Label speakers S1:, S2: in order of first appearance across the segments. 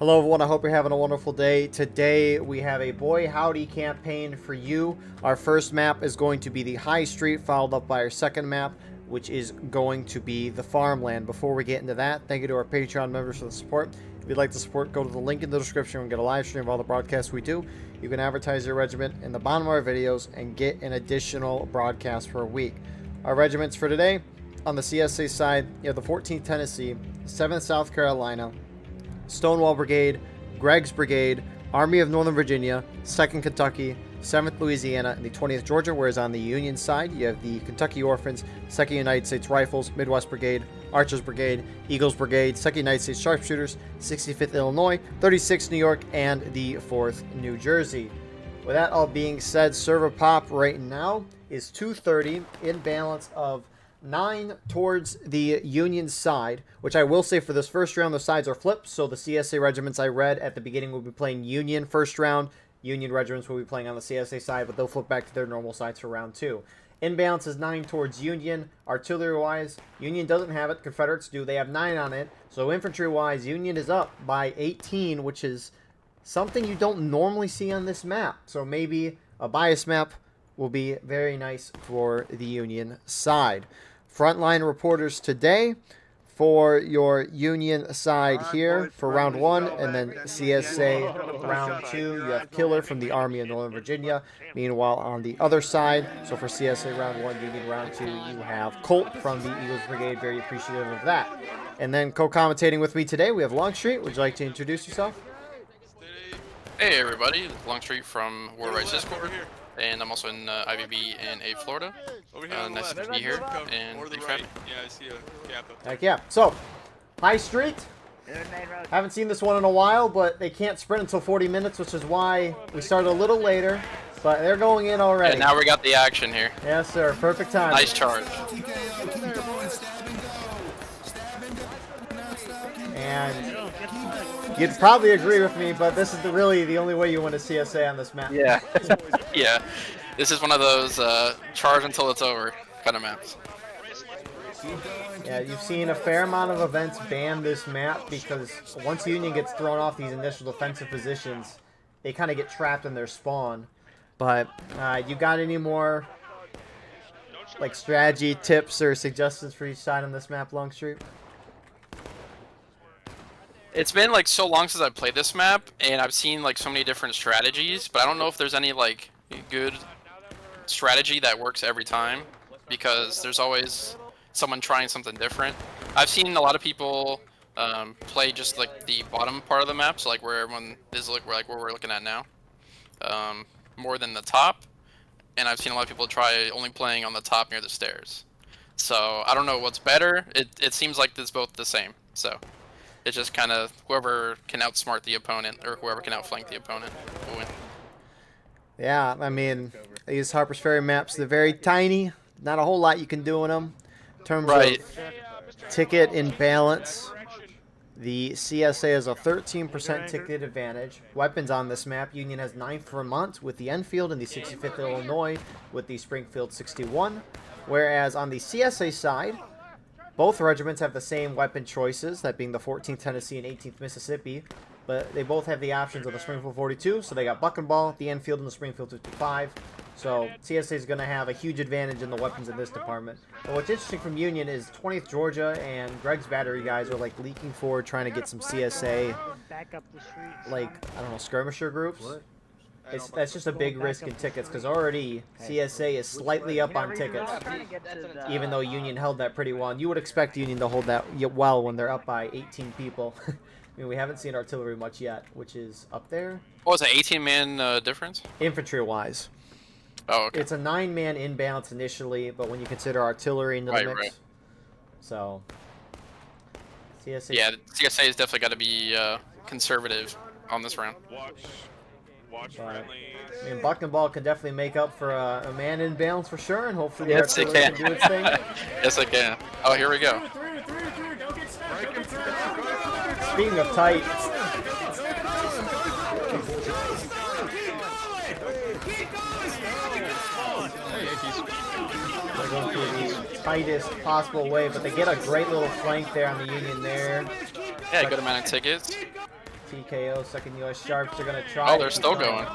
S1: Hello everyone, I hope you're having a wonderful day. Today we have a Boy Howdy campaign for you. Our first map is going to be the High Street, followed up by our second map, which is going to be the Farmland. Before we get into that, thank you to our Patreon members for the support. If you'd like to support, go to the link in the description and get a live stream of all the broadcasts we do. You can advertise your regiment in the bottom of our videos and get an additional broadcast per week. Our regiments for today, on the CSA side, you have the 14th Tennessee, 7th South Carolina, Stonewall Brigade, Gregg's Brigade, Army of Northern Virginia, 2nd Kentucky, 7th Louisiana, and the 20th Georgia, whereas on the Union side, you have the Kentucky Orphans, 2nd United States Rifles, Midwest Brigade, Archers Brigade, Eagles Brigade, 2nd United States Sharpshooters, 65th Illinois, 36th New York, and the 4th New Jersey. With that all being said, server pop right now is 230 in balance of 9 towards the Union side, which I will say for this first round, the sides are flipped. So the CSA regiments I read at the beginning will be playing Union first round. Union regiments will be playing on the CSA side, but they'll flip back to their normal sides for round 2. In balance is 9 towards Union. Artillery-wise, Union doesn't have it. Confederates do. They have 9 on it. So infantry-wise, Union is up by 18, which is something you don't normally see on this map. So maybe a bias map will be very nice for the Union side. Frontline reporters today for your Union side here for round 1, and then CSA round 2. You have Killer from the Army of Northern Virginia. Meanwhile, on the other side, so for CSA round 1, Union round 2, you have Colt from the Eagles Brigade. Very appreciative of that. And then co-commentating with me today, we have Longstreet. Would you like to introduce yourself?
S2: Hey everybody, Longstreet from War Rights Discord, and I'm also in IVB in Florida. Nice to be here, and thanks for having me.
S3: Yeah, I see a Kappa.
S1: Heck yeah. So, High Street. Haven't seen this one in a while, but they can't sprint until 40 minutes, which is why we started a little later. But they're going in already.
S2: And now we got the action here.
S1: Yes, sir. Perfect time.
S2: Nice charge.
S1: And you'd probably agree with me, but this is really the only way you win a CSA on this map.
S2: Yeah. Yeah. This is one of those charge until it's over kind of maps.
S1: Yeah, you've seen a fair amount of events ban this map because once Union gets thrown off these initial defensive positions, they kind of get trapped in their spawn. But you got any more like strategy tips or suggestions for each side on this map, Longstreet?
S2: It's been like so long since I've played this map, and I've seen like so many different strategies, but I don't know if there's any like good strategy that works every time, because there's always someone trying something different. I've seen a lot of people play just like the bottom part of the map, so like where everyone is, like where we're looking at now, more than the top. And I've seen a lot of people try only playing on the top near the stairs. So I don't know what's better. It seems like it's both the same. So it's just kind of whoever can outsmart the opponent or whoever can outflank the opponent will win.
S1: Yeah, I mean, these Harper's Ferry maps, they're very tiny. Not a whole lot you can do in them. In terms of ticket imbalance, the CSA has a 13% ticket advantage. Weapons on this map, Union has 9th Vermont with the Enfield and the 65th Illinois with the Springfield 61. Whereas on the CSA side, both regiments have the same weapon choices, that being the 14th Tennessee and 18th Mississippi, but they both have the options of the Springfield 42, so they got Buck and Ball, the Enfield, and the Springfield 55. So CSA is going to have a huge advantage in the weapons in this department. But what's interesting from Union is 20th Georgia and Gregg's Battery guys are like leaking forward, trying to get some CSA, like, I don't know, skirmisher groups. That's just a big risk in tickets, because already CSA is slightly up on tickets, even though Union held that pretty well. And you would expect Union to hold that well when they're up by 18 people. I mean, we haven't seen artillery much yet, which is up there.
S2: What was it, 18-man difference?
S1: Infantry-wise.
S2: Oh, okay.
S1: It's a 9-man imbalance initially, but when you consider artillery into the mix, so CSA.
S2: Yeah, CSA has definitely got to be conservative on this round.
S3: Watch
S1: But,
S3: friendly.
S1: I mean, Buck and Ball can definitely make up for a man imbalance for sure, and hopefully the
S2: Yes, they
S1: artillery
S2: can.
S1: can do its thing.
S2: Yes, I can. Oh, here we go.
S1: Speaking of tight, they're going through the tightest possible way, but they get a great little flank there on the Union there.
S2: Yeah, good amount of tickets.
S1: TKO. Second US Sharps are going to try.
S2: Oh, they're still going.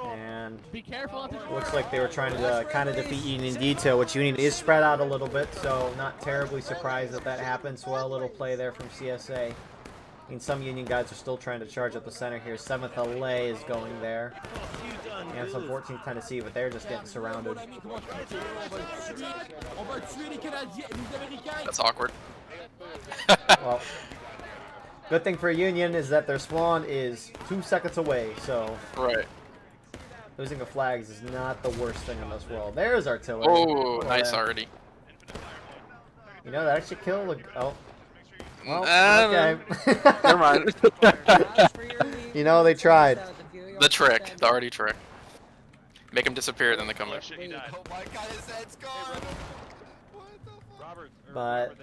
S1: And
S4: Be careful.
S1: looks like they were trying to kind of defeat Union Detail, which Union is spread out a little bit, so not terribly surprised that that happens. Well, little play there from CSA. I mean, some Union guys are still trying to charge up the center here. 7th LA is going there. And some 14th Tennessee, but they're just getting surrounded.
S2: That's awkward.
S1: Well, good thing for Union is that their spawn is 2 seconds away, so
S2: Right.
S1: losing a flags is not the worst thing in this world. There's artillery.
S2: Oh, nice
S1: there.
S2: already.
S1: You know, that actually killed a... Oh. Well,
S2: Never
S1: okay.
S2: mind.
S1: You know, they tried.
S2: The trick. The already trick. Make them disappear, then they come back.
S1: But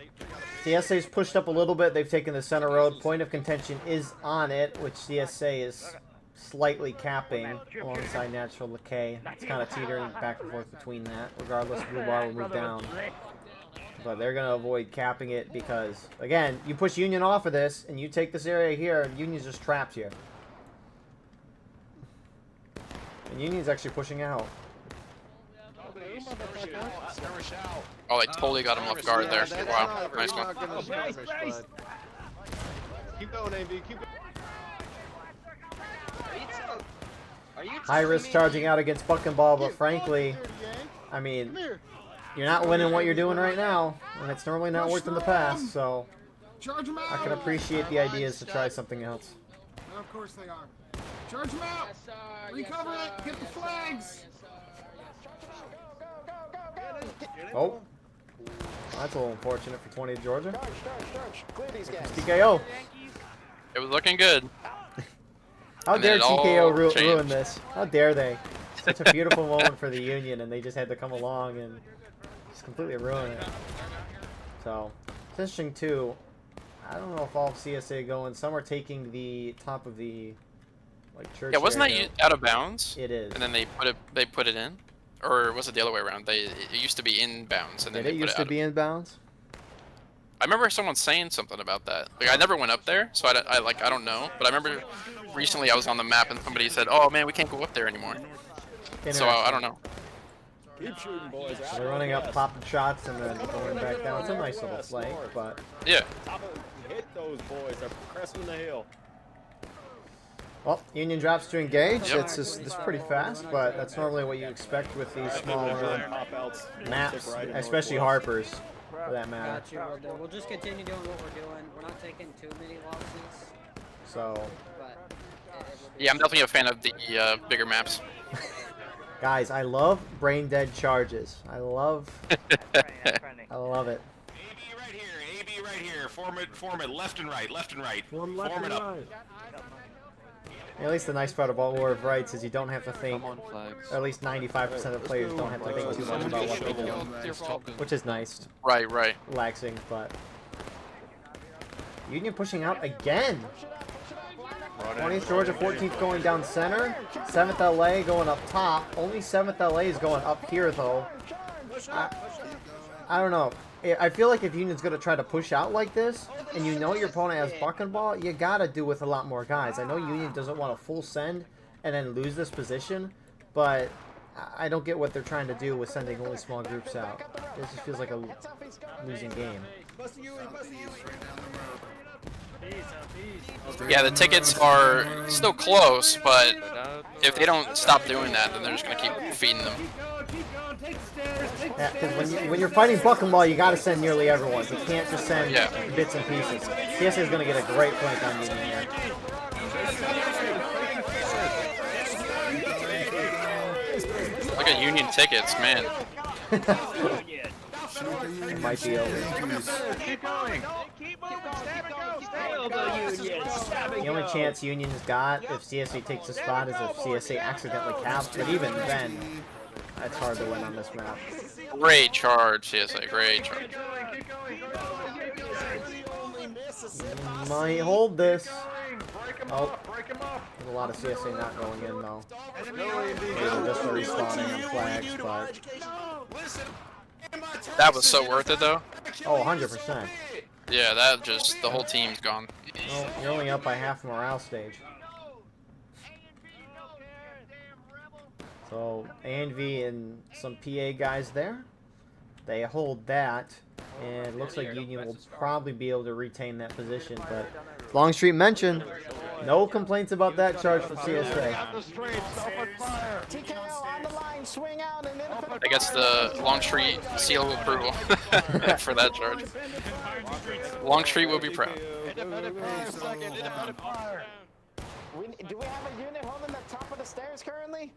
S1: CSA's pushed up a little bit. They've taken the center road. Point of contention is on it, which CSA is slightly capping alongside Natural Decay. It's kind of teetering back and forth between that. Regardless, Blue Bar will move down. But they're going to avoid capping it because, again, you push Union off of this, and you take this area here, and Union's just trapped here. And Union's actually pushing out.
S2: Oh, they totally got him off guard there. Wow, nice one.
S5: Keep going, AV. Keep going.
S1: High risk charging out against Buck and Ball, but frankly, I mean, you're not winning what you're doing right now, and it's normally not worked in the past, so I can appreciate the ideas to try something else.
S6: Of course they are. Charge them out! Recover it! Get the flags!
S1: Oh. That's a little unfortunate for 20 Georgia. TKO.
S2: It was looking good.
S1: How
S2: And
S1: dare
S2: then it all
S1: TKO ruin
S2: changed.
S1: this? How dare they? Such a beautiful moment for the Union, and they just had to come along and just completely ruin it. So, it's interesting too. I don't know if all of CSA going. Some are taking the top of the church.
S2: Yeah, wasn't
S1: area.
S2: that out of bounds?
S1: It is.
S2: And then they put it in, or was it the other way around? It used to be in bounds, and then
S1: Did
S2: they
S1: it
S2: put
S1: used
S2: it
S1: to
S2: out.
S1: be in bounds?
S2: I remember someone saying something about that. Like, I never went up there, so I don't know. But I remember recently I was on the map and somebody said, "Oh man, we can't go up there anymore." So I don't know.
S5: Keep shooting, boys.
S1: So they're running up, popping shots, and then going back down. It's a nice little flank, but
S2: Yeah.
S5: Hit those boys. They're cresting the hill.
S1: well, Union drops to engage.
S2: Yep.
S1: It's pretty fast, but that's normally what you expect with these smaller
S5: Pop-outs.
S1: maps,
S5: Right in
S1: especially
S5: Northwest.
S1: Harper's, for that matter.
S7: Got you. We'll just continue doing what we're doing. We're not taking too many losses,
S1: So,
S7: but
S2: Yeah, I'm definitely a fan of the bigger maps.
S1: guys, I love brain dead charges. I love it.
S8: AB right here, AB right here. Form it left and right, left and right. Form it up.
S1: At least the nice part about War of Rights is you don't have to think, or at least 95% of players don't have to think too much about what they do, which is nice,
S2: Right.
S1: relaxing, but Union pushing out again. 20th Georgia, 14th going down center, 7th LA going up top. Only 7th LA is going up here though. I don't know. I feel like if Union's going to try to push out like this, and you know your opponent has buck and ball, you got to do with a lot more guys. I know Union doesn't want a full send and then lose this position, but I don't get what they're trying to do with sending only small groups out. This just feels like a losing game.
S2: Yeah, the tickets are still close, but if they don't stop doing that, then they're just gonna keep feeding them.
S1: Yeah, because when you're fighting buck and ball, you got to send nearly everyone. You can't just send bits and pieces. CSA is going to get a great flank on Union here.
S2: Look at Union tickets, man.
S1: It might be over. The only chance Union's got if CSA takes the spot is if CSA accidentally caps, but even then, that's hard to win on this map.
S2: Great charge, CSA. Great charge.
S1: Might hold this. Oh, there's a lot of CSA not going in though. Maybe they're just respawning on flags, but
S2: That was so worth it, though.
S1: Oh, 100%.
S2: Yeah, that just, the whole team's gone.
S1: Well, you're only up by half morale stage. So, A&V and some PA guys there. They hold that, and it looks like Union will probably be able to retain that position, but Longstreet mentioned, no complaints about that charge from CSA.
S2: I guess the Longstreet seal of approval for that charge. Longstreet will be proud.
S4: Do we have a unit holding the top of the stairs currently?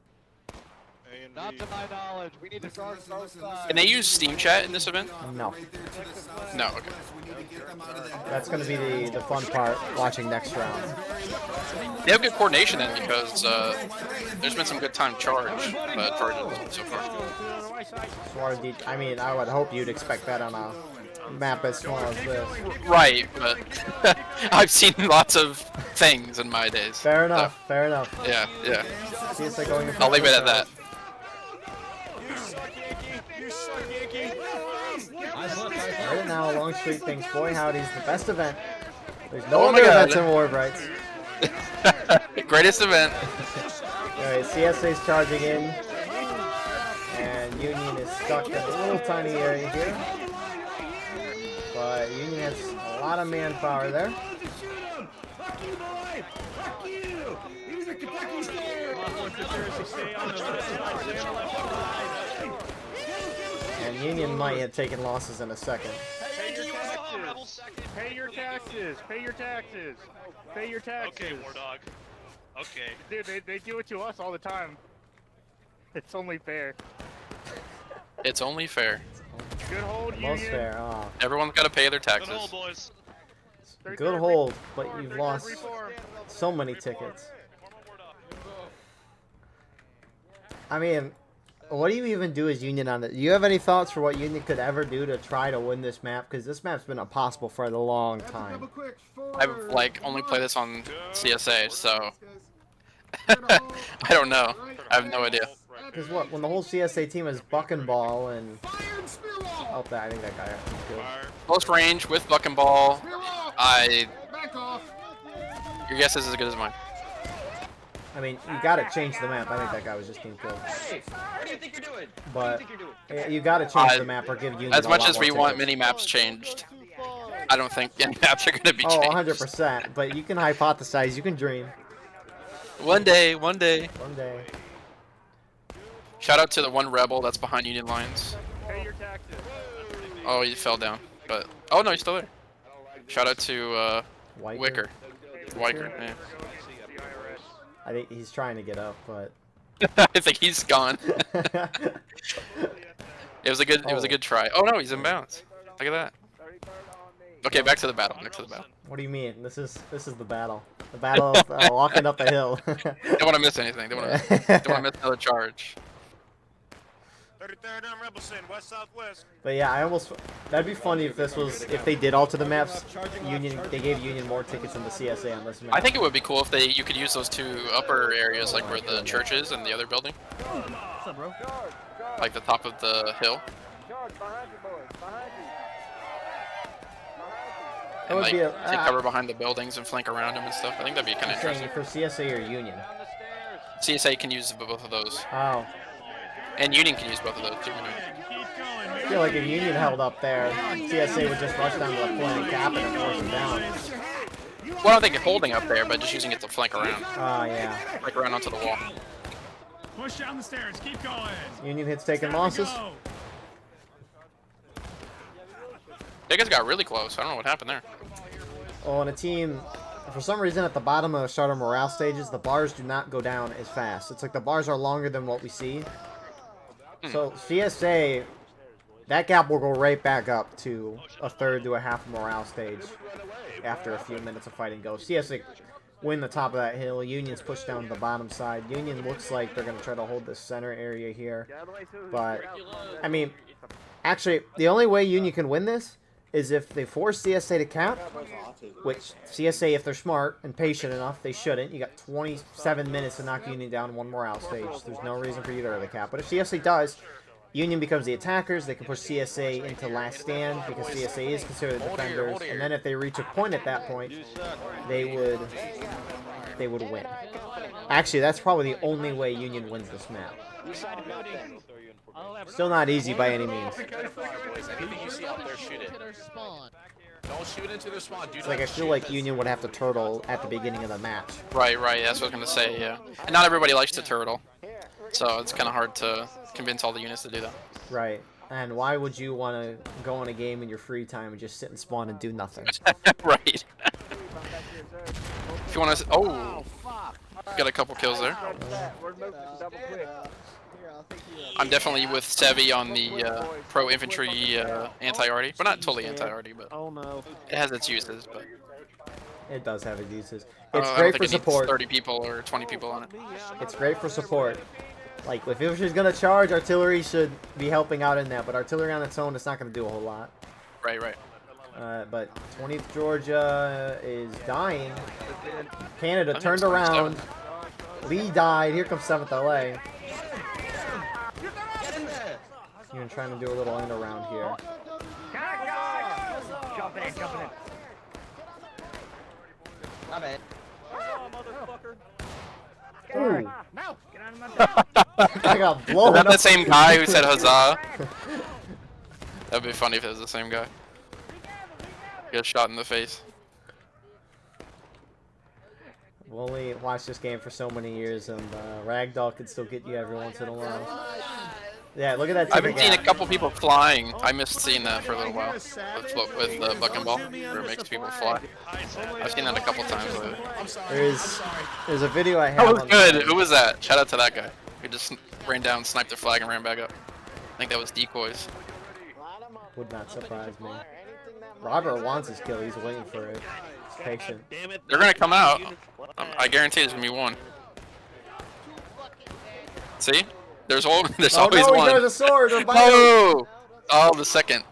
S5: Not to my knowledge. We need to guard both sides.
S2: Can they use Steam Chat in this event?
S1: No.
S2: No, okay.
S1: That's going to be the fun part, watching next round.
S2: They have good coordination then because there's been some good time charges so far.
S1: I mean, I would hope you'd expect that on a map as small as this.
S2: Right, but I've seen lots of things in my days.
S1: Fair enough, fair enough.
S2: Yeah, yeah.
S1: CSA going
S2: I'll leave it at that.
S1: Right now, Longstreet thinks Boy Howdy's the best event. There's no
S2: Oh my
S1: other
S2: God.
S1: events in Warbrights.
S2: Greatest event.
S1: Alright, CSA's charging in. And Union is stuck in a little tiny area here. But Union has a lot of manpower there. And Union might have taken losses in a second.
S9: Pay your taxes. Pay your taxes. Pay your taxes.
S3: Okay, War Dog. Okay.
S9: Dude, they do it to us all the time. It's only fair.
S2: It's only fair.
S9: Good hold,
S1: Most
S9: Union.
S1: fair. Oh.
S2: Everyone's got to pay their
S3: Good
S2: taxes.
S3: hold, boys.
S1: Good hold, but you've lost so many tickets. I mean, what do you even do as Union on it? Do you have any thoughts for what Union could ever do to try to win this map? Because this map's been impossible for a long time.
S2: I've like only played this on CSA, so I don't know. I have no idea.
S1: Because what, when the whole CSA team is buck and ball and... Oh, I think that guy got killed.
S2: Close range with buck and ball.
S6: Back off.
S2: Your guess is as good as mine.
S1: I mean, you gotta change the map. I think that guy was just team killed.
S4: Hey, what do you think you're doing?
S1: But you gotta change the map or give Union
S2: As
S1: a
S2: much
S1: lot
S2: as
S1: more
S2: we want
S1: tickets.
S2: mini maps changed, I don't think any maps are going to be
S1: Oh,
S2: changed.
S1: 100%. But you can hypothesize. You can dream.
S2: One day, one day.
S1: One day.
S2: Shout out to the one rebel that's behind Union lines.
S9: Pay your taxes.
S2: Oh, he fell down. But oh no, he's still there. Shout out to Wicker. Yeah.
S1: I think he's trying to get up, but
S2: I think he's gone. It was a good try. Oh no, he's in bounds. Look at that. Okay, back to the battle. Back to the battle.
S1: What do you mean? This is the battle. The battle of walking up the hill.
S2: Don't want to miss anything. Don't want to miss another charge.
S8: 33rd on Rebel Sin, west southwest.
S1: But yeah, that'd be funny if if they did alter the maps. They gave Union more tickets than the CSA on this map.
S2: I think it would be cool if you could use those two upper areas, like where the church is and the other building.
S9: What's up, bro?
S2: Like the top of the hill.
S1: That
S2: And
S1: would
S2: like
S1: be
S2: take cover behind the buildings and flank around them and stuff. I think that'd be kind of
S1: saying
S2: interesting.
S1: for CSA or Union.
S2: CSA can use both of those,
S1: Oh,
S2: and Union can use both of those too.
S1: I feel like if Union held up there, CSA would just rush down to the flank, cap it, and force them down.
S2: Well, I don't think it's holding up there, but just using it to flank around,
S1: Oh yeah.
S2: flank around onto the wall.
S9: Push down the stairs. Keep going.
S1: Union hits taking losses.
S2: They guys got really close. I don't know what happened there.
S1: Oh, and a team, for some reason, at the bottom of the starter morale stages, the bars do not go down as fast. It's like the bars are longer than what we see. So CSA, that gap will go right back up to a third to a half morale stage after a few minutes of fighting goes. CSA win the top of that hill. Union's pushed down to the bottom side. Union looks like they're going to try to hold this center area here. But, I mean, actually, the only way Union can win this is if they force CSA to cap, which CSA, if they're smart and patient enough, they shouldn't. You got 27 minutes to knock Union down one morale stage. There's no reason for either of the cap. But if CSA does, Union becomes the attackers. They can push CSA into last stand because CSA is considered the defenders. And then if they reach a point at that point, they would win. Actually, that's probably the only way Union wins this map. Still not easy by any means.
S10: Anything you see out there, shoot it. Don't shoot into their spawn.
S1: It's like I feel like Union would have to turtle at the beginning of the match.
S2: Right. That's what I was gonna say. Yeah. And not everybody likes to turtle, so it's kind of hard to convince all the units to do that.
S1: Right. And why would you want to go in a game in your free time and just sit and spawn and do nothing?
S2: Right. If you want to, got a couple kills there. I'm definitely with Sevi on the pro infantry anti-arty, but not totally anti-arty, but it has its uses. But
S1: it does have its uses.
S2: I
S1: It's
S2: don't
S1: great
S2: think
S1: for
S2: it needs
S1: support.
S2: 30 people or 20 people on it.
S1: It's great for support. Like, if infantry's gonna charge, artillery should be helping out in that. But artillery on its own, it's not gonna do a whole lot.
S2: Right.
S1: But 20th Georgia is dying. Canada
S2: think
S1: turned
S2: it's
S1: around.
S2: 27th.
S1: Lee died. Here comes 7th LA. Even trying to do a little end around here.
S7: Jumping in.
S4: My bad.
S1: Ooh.
S7: No! Get out of my back!
S1: I got
S2: Is
S1: blown
S2: that
S1: up.
S2: the same guy who said huzzah? That'd be funny if it was the same guy. Get shot in the face.
S1: I've only watched this game for so many years, and Ragdoll can still get you every once in a while. Yeah, look at that.
S2: I've been seeing a couple people flying. I missed seeing that for a little while with the buck and ball, where it makes people fly. I've seen that a couple times lately.
S1: There's a video I have.
S2: That was
S1: on
S2: good. Who was that? Shout out to that guy. He just ran down, sniped the flag, and ran back up. I think that was decoys.
S1: Would not surprise me. Robert wants his kill. He's waiting for it. He's patient.
S2: They're gonna come out. I guarantee there's gonna be one. See? There's always
S1: Oh no,
S2: one.
S1: there's a sword. They're biting.
S2: Oh! Oh, the second.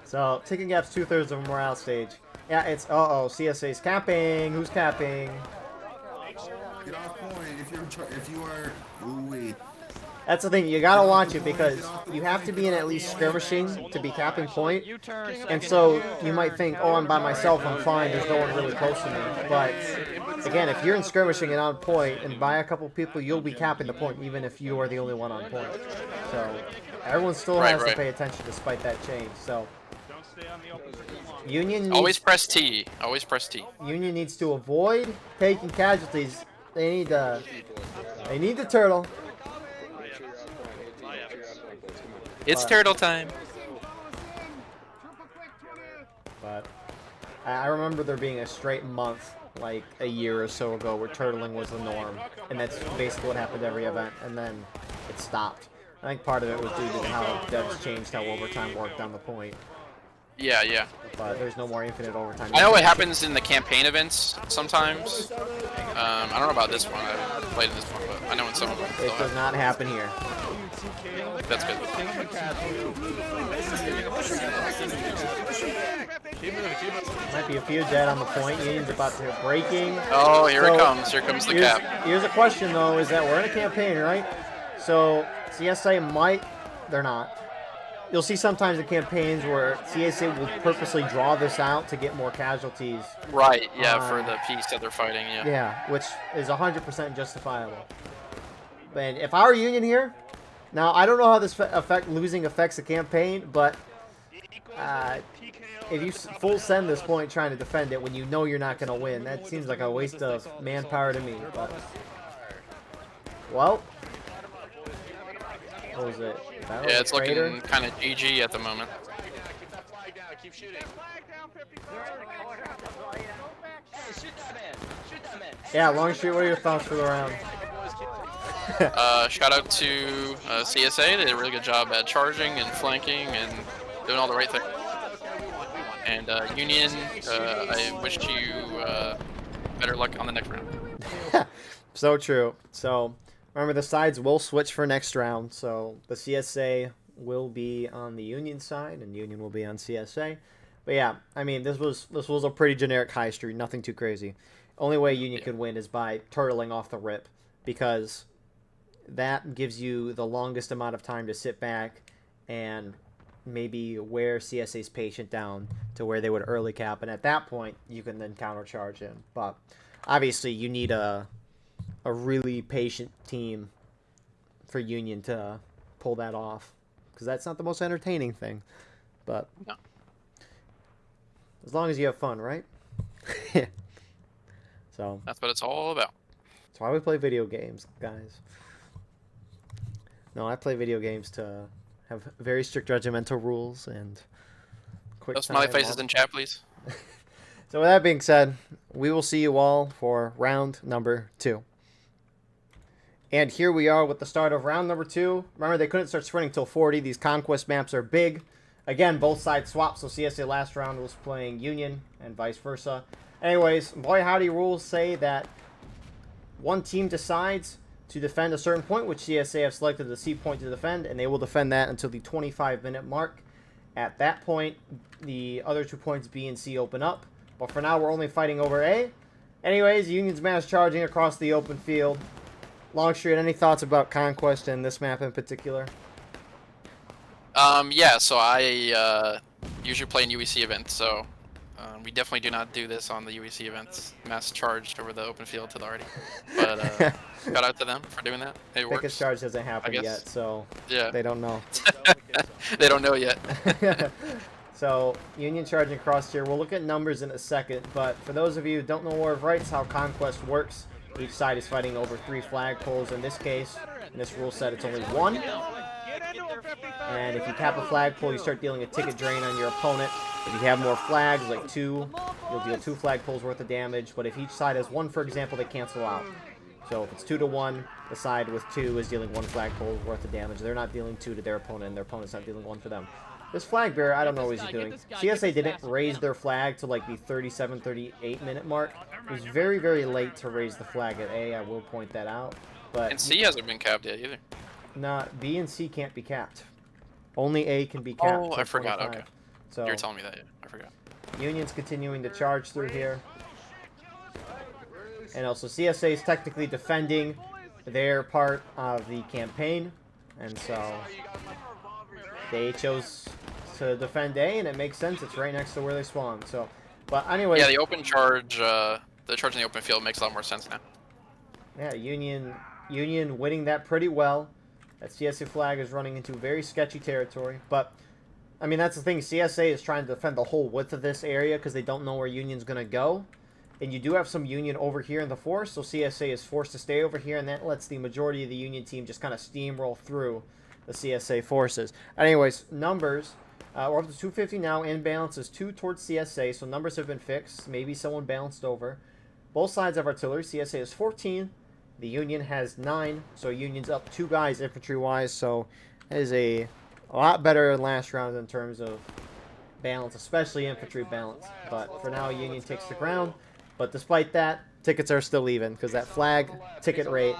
S1: So, ticking gap's 2/3 of a morale stage. Yeah, it's CSA's capping. Who's capping?
S6: Get off point if you are. Ooh, wait.
S1: That's the thing. You gotta watch it because you have to be in at least skirmishing to be capping point. And so you might think, oh, I'm by myself. I'm fine. There's no one really close to me. But again, if you're in skirmishing and on point, and by a couple people, you'll be capping the point, even if you are the only one on point. So everyone still has to pay attention despite that change. So Union needs,
S2: Always press T. Always press T.
S1: Union needs to avoid taking casualties. They need the turtle.
S2: It's turtle time.
S1: But I remember there being a straight month, like a year or so ago, where turtling was the norm, and that's basically what happened every event, and then it stopped. I think part of it was due to how devs changed how overtime worked on the point.
S2: Yeah.
S1: But there's no more infinite overtime.
S2: I know what happens in the campaign events sometimes. I don't know about this one. I haven't played in this one, but I know in some of them.
S1: It does not happen here.
S2: That's good.
S1: Might be a few dead on the point. Union's about to hit breaking.
S2: Oh, here it comes. Here comes the cap.
S1: Here's a question, though, is that we're in a campaign, right? So CSA might... They're not. You'll see sometimes in campaigns where CSA will purposely draw this out to get more casualties.
S2: Right, yeah, for the piece that they're fighting, yeah.
S1: Yeah, which is 100% justifiable. But if I were Union here, now I don't know how this losing affects the campaign, but if you full send this point trying to defend it when you know you're not going to win, that seems like a waste of manpower to me. But, well, what was it?
S2: Yeah, it's looking kind of GG at the moment.
S1: Yeah, long street, what are your thoughts for the round?
S2: Shout out to CSA. They did a really good job at charging and flanking and doing all the right things. And Union, I wish you better luck on the next round.
S1: So true. So remember, the sides will switch for next round. So the CSA will be on the Union side, and Union will be on CSA. But yeah, I mean, this was a pretty generic high street. Nothing too crazy. Only way Union could win is by turtling off the rip, because that gives you the longest amount of time to sit back and maybe wear CSA's patient down to where they would early cap, and at that point you can then countercharge in. But obviously you need a really patient team for Union to pull that off, because that's not the most entertaining thing, but
S2: No.
S1: as long as you have fun, right? So
S2: That's what it's all about.
S1: that's why we play video games, guys. No, I play video games to have very strict regimental rules and quick
S2: No smiley
S1: time,
S2: faces in chat, please.
S1: So with that being said, we will see you all for round number 2. And here we are with the start of round number 2. Remember, they couldn't start sprinting till 40. These conquest maps are big. Again, both sides swap, so CSA last round was playing Union and vice versa. Anyways, Boy Howdy rules say that one team decides to defend a certain point, which CSA have selected the C point to defend, and they will defend that until the 25-minute mark. At that point, the other 2 points, B and C, open up. But for now, we're only fighting over A. Anyways, Union's mass charging across the open field. Longstreet, any thoughts about Conquest and this map in particular?
S2: Yeah, so I usually play in UEC events, so we definitely do not do this on the UEC events. Mass charged over the open field to the Hardy. But shout out to them for doing that. It works.
S1: Thickest charge hasn't happened yet, so
S2: yeah.
S1: they don't know.
S2: They don't know yet.
S1: So, Union charging across here. We'll look at numbers in a second, but for those of you who don't know War of Rights, how Conquest works, each side is fighting over 3 flagpoles. In this case, in this rule set, it's only 1. And if you cap a flagpole, you start dealing a ticket drain on your opponent. If you have more flags, like 2, you'll deal 2 flagpoles worth of damage. But if each side has 1, for example, they cancel out. So if it's 2 to 1, the side with 2 is dealing 1 flagpole worth of damage. They're not dealing 2 to their opponent, and their opponent's not dealing 1 for them. This flag bearer, I don't know what he's doing. CSA didn't raise their flag to like the 37, 38 minute mark. It was very, very late to raise the flag at A. I will point that out. But
S2: And C hasn't been capped yet either.
S1: nah, B and C can't be capped. Only A can be capped.
S2: Oh, I forgot.
S1: 25.
S2: Okay.
S1: So
S2: You were telling me that. Yeah, I forgot.
S1: Union's continuing to charge through here. And also CSA is technically defending their part of the campaign. And so they chose to defend A, and it makes sense. It's right next to where they spawn. So, but anyway.
S2: Yeah, the open charge, the charge in the open field makes a lot more sense now.
S1: Yeah, Union winning that pretty well. That CSA flag is running into very sketchy territory. But, I mean, that's the thing. CSA is trying to defend the whole width of this area because they don't know where Union's going to go. And you do have some Union over here in the force, so CSA is forced to stay over here, and that lets the majority of the Union team just kind of steamroll through the CSA forces. Anyways, numbers. We're up to 250 now, and balance is 2 towards CSA, so numbers have been fixed. Maybe someone balanced over. Both sides have artillery. CSA is 14. The Union has 9, so Union's up 2 guys infantry-wise, so that is a lot better than last round in terms of balance, especially infantry balance. But for now, Union takes the ground. But despite that, tickets are still even, because that flag ticket rate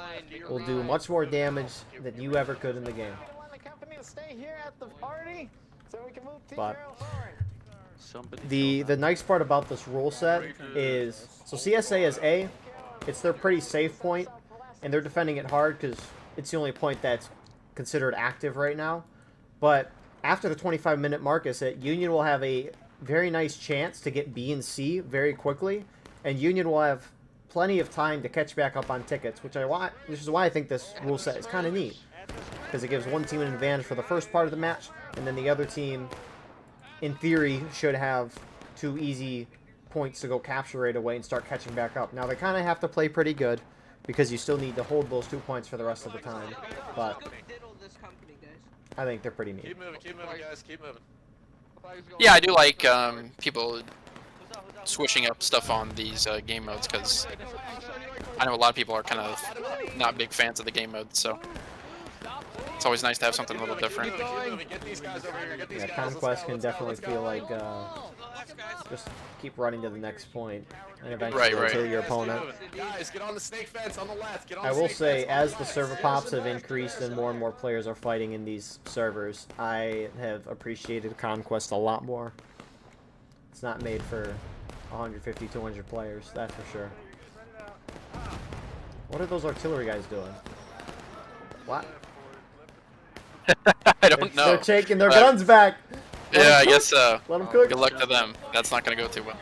S1: will do much more damage than you ever could in the game. But the nice part about this rule set is, so CSA is A, it's their pretty safe point, and they're defending it hard because it's the only point that's considered active right now. But after the 25-minute mark is hit, Union will have a very nice chance to get B and C very quickly, and Union will have plenty of time to catch back up on tickets, which is why I think this rule set is kind of neat, because it gives one team an advantage for the first part of the match, and then the other team, in theory, should have 2 easy points to go capture right away and start catching back up. Now, they kind of have to play pretty good, because you still need to hold those 2 points for the rest of the time, but I think they're pretty neat.
S10: Keep moving, guys, keep moving.
S2: Yeah, I do like people switching up stuff on these game modes, because I know a lot of people are kind of not big fans of the game mode, so it's always nice to have something a little different.
S1: Yeah, Conquest can definitely feel like just keep running to the next point and eventually kill your opponent.
S10: Guys, get on the snake fence on the left.
S1: I will say, as the server pops have increased and more players are fighting in these servers, I have appreciated Conquest a lot more. It's not made for 150, 200 players, that's for sure. What are those artillery guys doing? What?
S2: I don't know.
S1: They're taking their
S2: But-
S1: guns back.
S2: Yeah, I guess so.
S1: Let them cook.
S2: Good luck to them. That's not gonna go too well.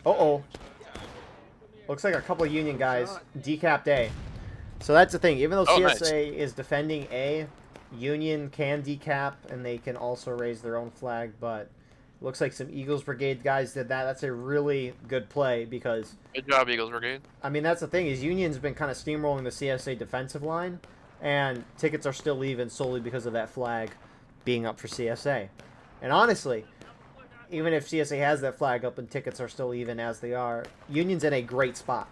S1: Uh-oh. Looks like a couple of Union guys decapped A. So that's the thing. Even though
S2: Oh,
S1: CSA is defending A, Union can decap, and they can also raise their own flag, but looks like some Eagles Brigade guys did that. That's a really good play because,
S2: Good job, Eagles Brigade.
S1: I mean, that's the thing is Union's been kind of steamrolling the CSA defensive line, and tickets are still even solely because of that flag being up for CSA. And honestly, even if CSA has that flag up and tickets are still even as they are, Union's in a great spot.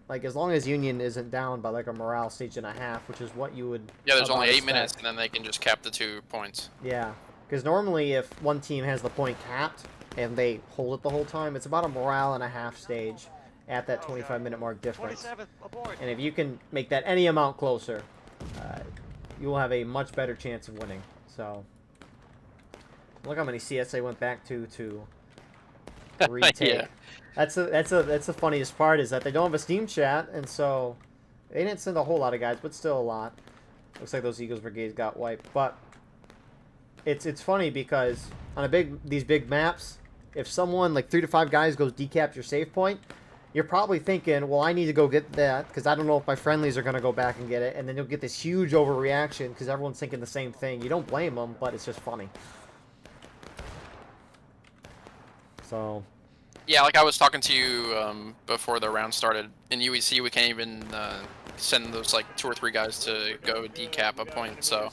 S1: Like, as long as Union isn't down by, like, a morale stage and a half, which is what you would...
S2: Yeah, there's only 8
S1: expect.
S2: minutes, and then they can just cap the 2 points.
S1: Yeah, because normally if one team has the point capped and they hold it the whole time, it's about a morale and a half stage at that 25-minute mark difference. And if you can make that any amount closer, you will have a much better chance of winning. So, look how many CSA went back to retake.
S2: Yeah.
S1: That's the funniest part is that they don't have a Steam chat, and so they didn't send a whole lot of guys, but still a lot. Looks like those Eagles Brigades got wiped, but it's funny because on these big maps, if someone like 3 to 5 guys goes decap your save point, you're probably thinking, well, I need to go get that because I don't know if my friendlies are going to go back and get it, and then you'll get this huge overreaction because everyone's thinking the same thing. You don't blame them, but it's just funny. So.
S2: Yeah, like I was talking to you before the round started. In UEC, we can't even send those like 2 or 3 guys to go decap a point. So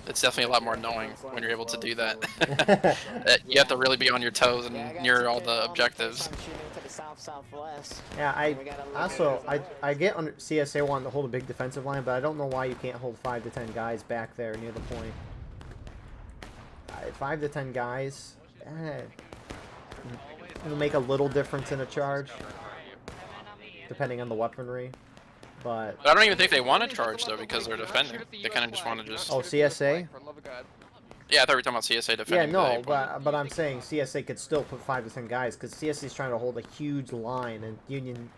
S2: it's definitely a lot more annoying when you're able to do that. You have to really be on your toes and near all the objectives.
S1: Yeah, I get under CSA wanting to hold a big defensive line, but I don't know why you can't hold 5 to 10 guys back there near the point. 5 to 10 guys. It'll make a little difference in a charge, depending on the weaponry, but...
S2: I don't even think they want to charge, though, because they're defending. They kind of just want to just...
S1: Oh, CSA?
S2: Yeah, I thought we were talking about CSA defending.
S1: Yeah, no, but I'm saying CSA could still put 5 to 10 guys, because CSA is trying to hold a huge line, and Union,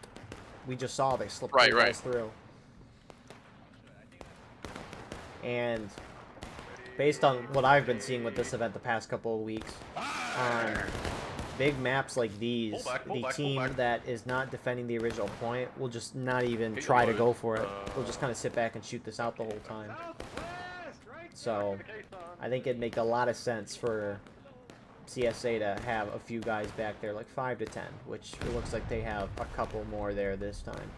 S1: we just saw they slipped guys through. And based on what I've been seeing with this event the past couple of weeks, big maps like these, the team that is not defending the original point will just not even try to go for it. They'll just kind of sit back and shoot this out the whole time. So, I think it'd make a lot of sense for CSA to have a few guys back there, like 5 to 10, which it looks like they have a couple more there this time.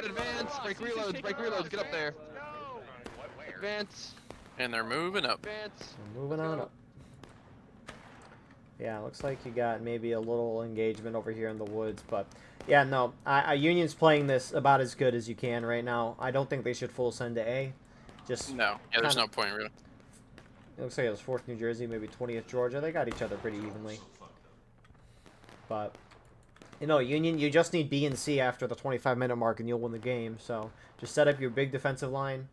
S5: Advance, break reloads, get up there. Advance.
S2: And they're moving up.
S1: We're moving on up. Yeah, looks like you got maybe a little engagement over here in the woods, but yeah, no, Union's playing this about as good as you can right now. I don't think they should full send to A. Just
S2: no, yeah, there's no point really.
S1: It looks like it was 4th New Jersey, maybe 20th Georgia. They got each other pretty evenly. But you know, Union, you just need B and C after the 25-minute mark, and you'll win the game. So just set up your big defensive line.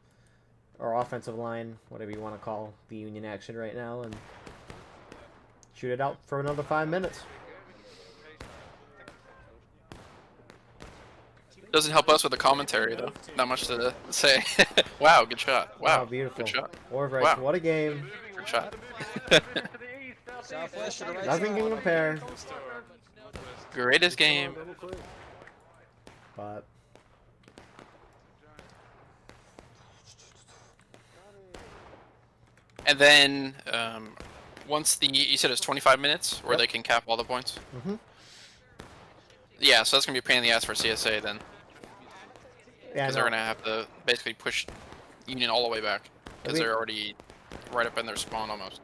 S1: Or offensive line, whatever you want to call the Union action right now, and shoot it out for another 5 minutes.
S2: Doesn't help us with the commentary, though. Not much to say. Wow, good shot. Wow,
S1: beautiful.
S2: Good shot.
S1: Warriors,
S2: Wow.
S1: what a game.
S2: Good shot.
S1: Nothing can compare.
S2: Greatest game.
S1: But...
S2: And then, once you said it's 25 minutes, where
S1: Yep.
S2: they can cap all the points?
S1: Mm-hmm.
S2: Yeah, so that's going to be a pain in the ass for CSA then.
S1: Yeah,
S2: Because they're going to have to basically push Union all the way back. Because they're already right up in their spawn almost.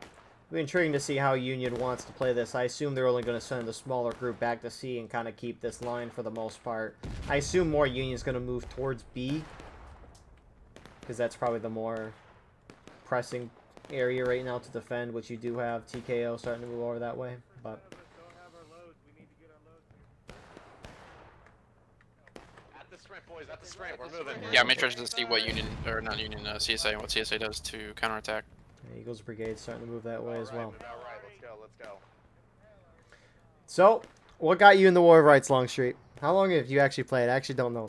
S1: It'll be intriguing to see how Union wants to play this. I assume they're only going to send a smaller group back to C and kind of keep this line for the most part. I assume more Union's going to move towards B. Because that's probably the more pressing area right now to defend, which you do have TKO starting to move over that way, but
S10: At the sprint, boys, at the sprint, we're moving.
S2: Yeah, I'm interested to see what Union, or not Union, CSA, and what CSA does to counterattack.
S1: Eagles Brigade starting to move that way as well.
S10: Alright, let's go.
S1: So, what got you in the War of Rights, Longstreet? How long have you actually played? I actually don't know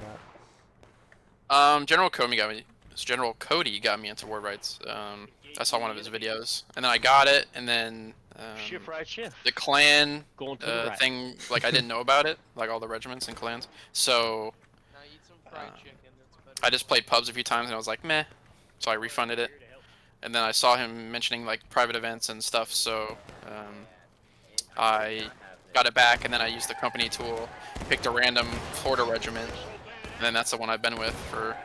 S1: that.
S2: General Cody got me into War Rights. I saw one of his videos, and then I got it, and then
S3: Shift right shift.
S2: the clan
S3: Going to the right.
S2: thing, like I didn't know about it, like all the regiments and clans. So I just played pubs a few times, and I was like, meh. So I refunded it, and then I saw him mentioning like private events and stuff. So I got it back, and then I used the company tool, picked a random Florida regiment, and then that's the one I've been with for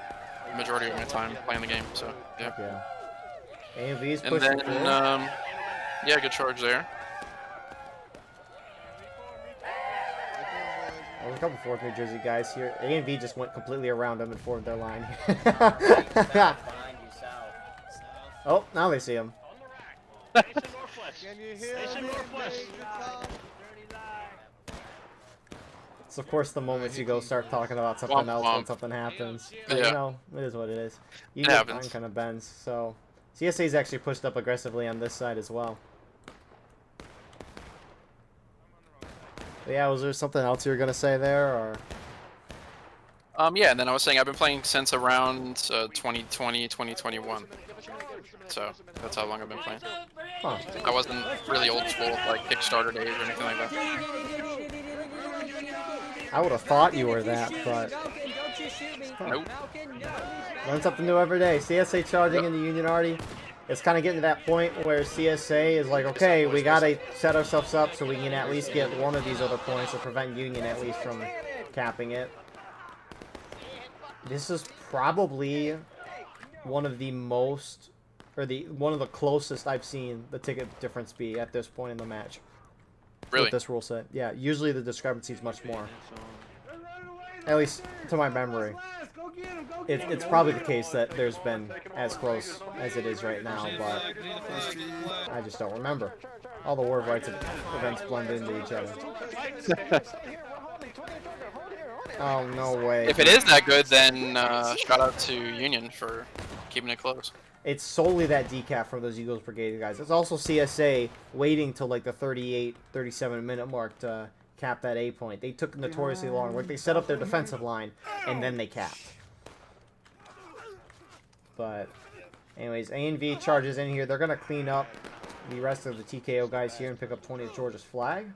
S2: the majority of my time playing the game. So yeah.
S1: Yeah. AMV's
S2: And
S1: pushing
S2: then
S1: through.
S2: yeah, good charge there.
S1: There's a couple 4th New Jersey guys here. AMV just went completely around them and formed their line. Oh, now they see him.
S3: Station northwest. Station northwest.
S1: It's of course the moments you go start talking about something else when something happens. But,
S2: Yeah.
S1: you know, it is what it is. You
S2: It
S1: get
S2: happens.
S1: line kind of bends. So CSA's actually pushed up aggressively on this side as well. But yeah, was there something else you were gonna say there, or?
S2: Yeah, and then I was saying I've been playing since around 2020, 2021. So that's how long I've been playing.
S1: Huh.
S2: I wasn't really old school like Kickstarter days or anything like that.
S1: I would have thought you were that, but
S2: Nope.
S1: learn something new every day. CSA charging in the Union Arty. It's kind of getting to that point where CSA is like, okay, we gotta set ourselves up so we can at least get one of these other points to prevent Union at least from capping it. This is probably one of the most, or one of the closest I've seen the ticket difference be at this point in the match.
S2: Really?
S1: With this rule set. Yeah, usually the discrepancy is much more. At least to my memory. It's probably the case that there's been as close as it is right now, but I just don't remember. All the War Rights events blend into each other. Oh, no way.
S2: If it is that good, then shout out to Union for keeping it close.
S1: It's solely that decaf from those Eagles Brigade guys. It's also CSA waiting till like the 38, 37 minute mark to cap that A point. They took notoriously long. Like they set up their defensive line and then they capped. But anyways, A&V charges in here. They're going to clean up the rest of the TKO guys here and pick up 20th Georgia's flag.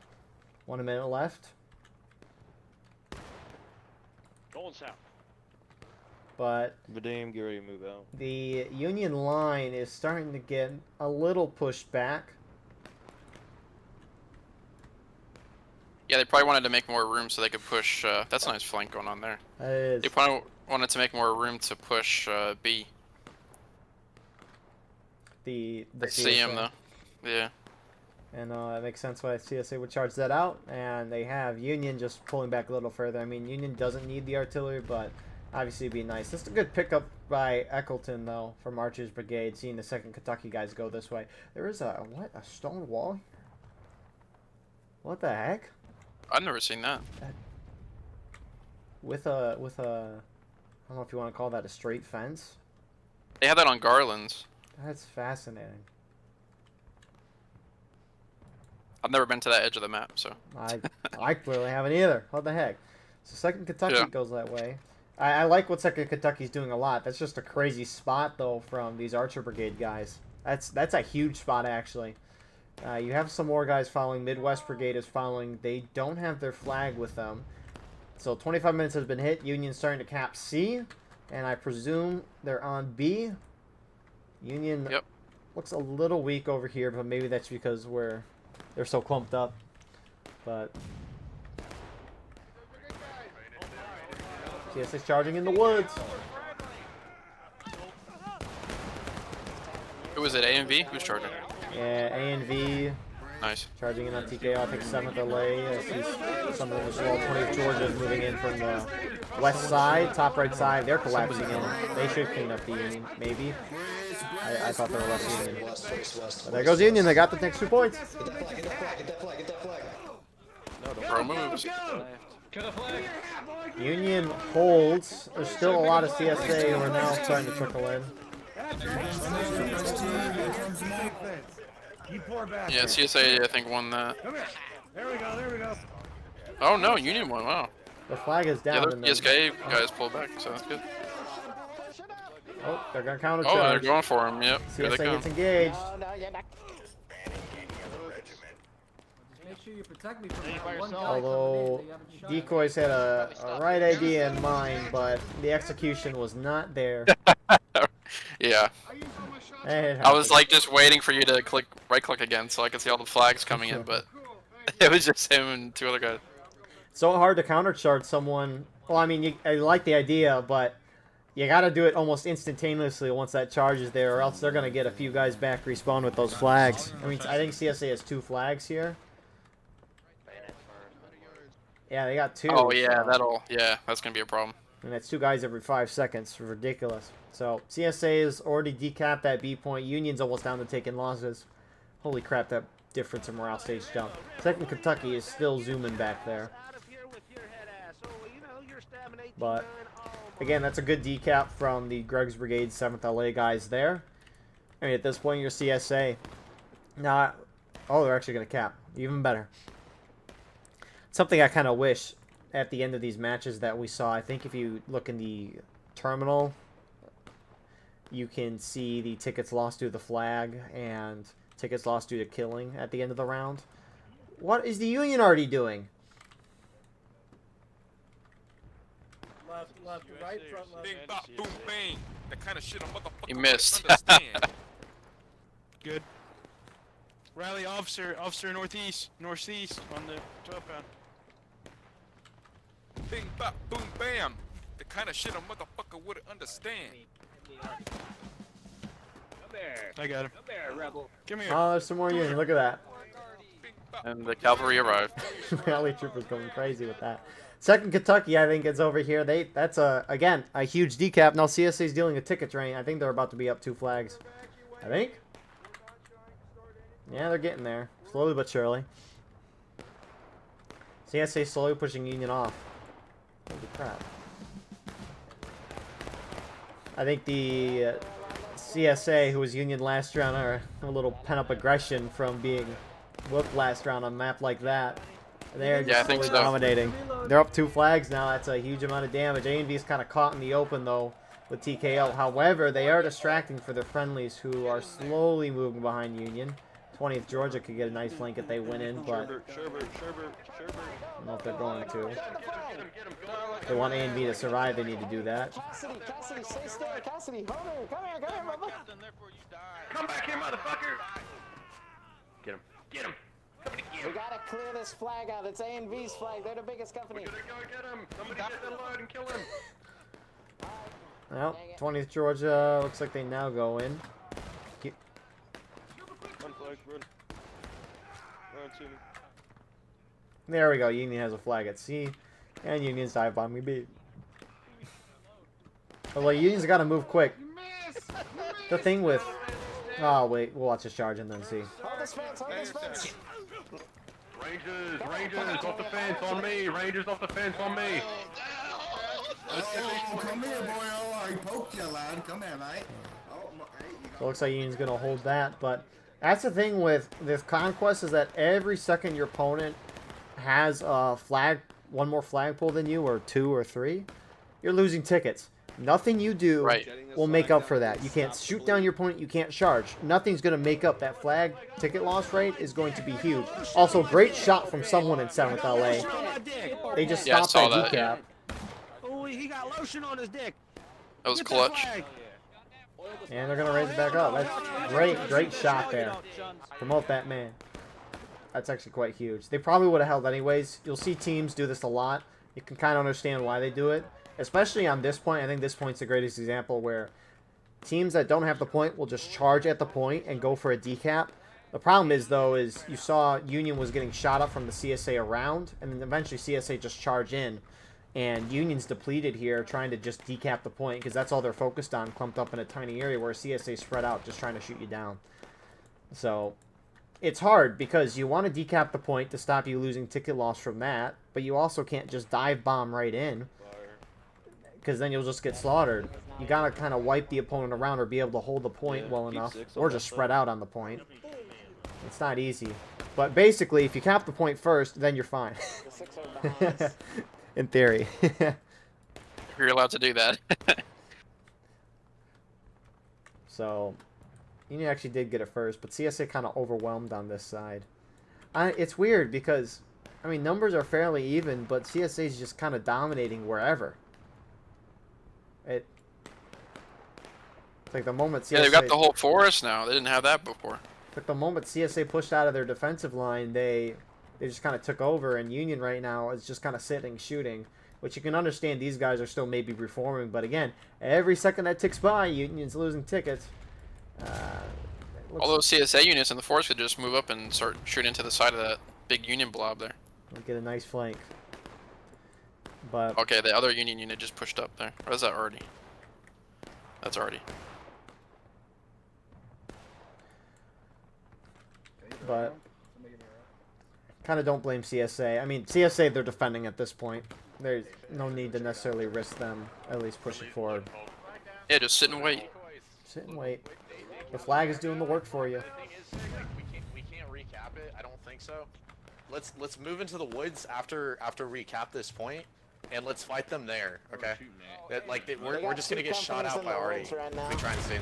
S1: 1 minute left.
S3: Going south.
S1: But
S5: Vadim, get ready to move out.
S1: the Union line is starting to get a little pushed back.
S2: Yeah, they probably wanted to make more room so they could push. That's a nice flank going on there.
S1: That is.
S2: They probably wanted to make more room to push B.
S1: The
S2: I see him
S1: CSA.
S2: though. Yeah.
S1: And it makes sense why CSA would charge that out. And they have Union just pulling back a little further. I mean, Union doesn't need the artillery, but obviously it'd be nice. This is a good pickup by Eccleton, though, from Archer's Brigade, seeing the 2nd Kentucky guys go this way. There is a stone wall here? What the heck?
S2: I've never seen that.
S1: With a, I don't know if you want to call that a straight fence.
S2: They have that on Garland's.
S1: That's fascinating.
S2: I've never been to that edge of the map, so.
S1: I clearly haven't either. What the heck? So 2nd Kentucky
S2: Yeah.
S1: goes that way. I like what 2nd Kentucky's doing a lot. That's just a crazy spot, though, from these Archer Brigade guys. That's a huge spot, actually. You have some more guys following. Midwest Brigade is following. They don't have their flag with them. So 25 minutes has been hit. Union's starting to cap C. And I presume they're on B. Union looks a little weak over here, but maybe that's because they're so clumped up. But CSA's charging in the woods.
S2: Who was it? A and V? Who's charging?
S1: Yeah, A and V
S2: Nice.
S1: charging in on TKO. I think 7th LA. I see some of them as well. 20th Georgia is moving in from the west side, top right side. They're collapsing in. They should clean up the Union, maybe. I thought they were less Union. But there goes Union. They got the next 2 points.
S2: Bro moves.
S1: Union holds. There's still a lot of CSA who are now starting to trickle in.
S2: Yeah, CSA I think won that.
S6: Come here. There we go. There we go.
S2: Oh no, Union won. Wow.
S1: The flag is
S2: Yeah,
S1: down.
S2: the
S1: and then-
S2: PSK guys pulled back, so that's good.
S1: Oh, they're gonna counter
S2: Oh, they're
S1: charge.
S2: going for him. Yep, here they
S1: CSA
S2: come.
S1: gets engaged.
S4: No, you're not.
S7: Make sure you protect me from
S3: Hey,
S7: that
S3: by
S7: one guy
S3: yourself.
S1: Although
S7: coming in that you haven't shot.
S1: Decoys had a right idea in mind, but the execution was not there.
S2: Yeah,
S6: I used all my shots.
S1: Eh, it
S2: I was
S1: happens.
S2: like just waiting for you to right click again so I could see all the flags coming in, but
S6: Cool, thank
S2: it was just him and two other guys.
S1: So hard to counter charge someone. Well, I mean, I like the idea, but you got to do it almost instantaneously once that charge is there, or else they're gonna get a few guys back respawn with those flags. I mean, I think CSA has 2 flags here. Yeah, they got 2.
S2: Oh yeah,
S1: so-
S2: that's gonna be a problem.
S1: And that's 2 guys every 5 seconds. Ridiculous. So CSA is already decapped that B point. Union's almost down to taking losses. Holy crap, that difference in morale stage jump. Second Kentucky is still zooming back there. But again, that's a good decap from the Greg's Brigade 7th LA guys there. I mean, at this point, your CSA. Now, oh, they're actually going to cap. Even better. Something I kind of wish at the end of these matches that we saw. I think if you look in the terminal, you can see the tickets lost due to the flag and tickets lost due to killing at the end of the round. What is the Union already doing?
S5: Left, right, front, left.
S8: Bing, bop, boom, bang. That kind of shit a motherfucker
S2: You missed.
S8: would understand. Good. Rally officer northeast on the 12 pound. Bing, bop, boom, bam. The kind of shit a motherfucker would understand.
S3: Come there.
S8: I got him.
S3: Come there, rebel.
S8: Come here.
S1: Oh, there's some more Union. Look at that.
S8: Bing, bop,
S2: And the cavalry arrived.
S1: Rally troopers going crazy with that. Second Kentucky, I think, is over here. That's again a huge decap. Now CSA's dealing a ticket drain. I think they're about to be up 2 flags. I think. Yeah, they're getting there, slowly but surely. CSA slowly pushing Union off. Holy crap! I think the CSA, who was Union last round, are a little pent-up aggression from being whooped last round on a map like that. They're
S2: Yeah, I
S1: just
S2: think
S1: slowly
S2: so.
S1: dominating. They're up 2 flags now. That's a huge amount of damage. A&B's kind of caught in the open, though, with TKO. However, they are distracting for their friendlies, who are slowly moving behind Union. 20th Georgia could get a nice flank if they went in, but I don't know if they're going to. If they want A&B to survive, they need to do that.
S4: Cassidy, stay still. Cassidy, hold her. Come here, brother.
S3: Come back here, motherfucker. Get him. Get him.
S4: We gotta clear this flag out. It's A&V's flag. They're the biggest company.
S3: Go get him. Somebody get the load and kill him.
S1: Well, 20th Georgia looks like they now go in.
S3: Run, flag, run. Run to me.
S1: There we go. Union has a flag at C, and Union's dive bombing B. Although Union's got to move quick.
S6: You miss! You miss!
S1: The thing with... Oh, wait. We'll watch this charge and then see.
S4: Hold this fence, hold this fence.
S3: Rangers off the fence on me. Rangers off the fence on me.
S6: Oh, come here, boy. Oh, I poked you, lad. Come here, mate. Oh, hey, you
S1: So it looks like Union's going to hold that, but that's the thing with this conquest is that every second your opponent has a flag, one more flagpole than you, or 2 or 3, you're losing tickets. Nothing you do
S2: Right.
S1: will make up for that. You can't shoot down your opponent, you can't charge. Nothing's going to make up that flag. Ticket loss rate is going to be huge. Also, great shot from someone in 7th LA. They just
S2: Yeah, I
S1: stopped
S2: saw
S1: that
S2: that, yeah.
S1: decap.
S5: Oh, he got lotion on his dick.
S2: That was
S5: Get
S2: clutch.
S5: flag.
S1: And they're going to raise it back up. That's great shot there. Promote that man. That's actually quite huge. They probably would have held anyways. You'll see teams do this a lot. You can kind of understand why they do it. Especially on this point. I think this point's the greatest example where teams that don't have the point will just charge at the point and go for a decap. The problem is, though, is you saw Union was getting shot up from the CSA around, and then eventually CSA just charge in. And Union's depleted here, trying to just decap the point, because that's all they're focused on, clumped up in a tiny area, where CSA spread out, just trying to shoot you down. So, it's hard, because you want to decap the point to stop you losing ticket loss from that, but you also can't just dive bomb right in, because then you'll just get slaughtered. You gotta kind of wipe the opponent around, or be able to hold the point well enough, or just spread out on the point. It's not easy. But basically, if you cap the point first, then you're fine. In theory.
S2: You're allowed to do that.
S1: So, Union actually did get it first, but CSA kind of overwhelmed on this side. It's weird because, I mean, numbers are fairly even, but CSA is just kind of dominating wherever. It's like the moment CSA...
S2: Yeah, they've got the whole forest now. They didn't have that before.
S1: But the moment CSA pushed out of their defensive line, they just kind of took over, and Union right now is just kind of sitting, shooting, which you can understand these guys are still maybe reforming. But again, every second that ticks by, Union's losing tickets.
S2: All those CSA units in the forest could just move up and start shooting to the side of that big Union blob there.
S1: We'll get a nice flank. But
S2: okay, the other Union unit just pushed up there. Or is that already? That's already.
S1: But kind of don't blame CSA. I mean, CSA, they're defending at this point. There's no need to necessarily risk them at least pushing forward.
S2: Yeah, just sit and wait.
S1: Sit and wait. The flag is doing the work for you.
S10: We can't recap it. I don't think so. Let's move into the woods after recap this point, and let's fight them there. Okay? We're just gonna get shot out by Artie if we try and stay.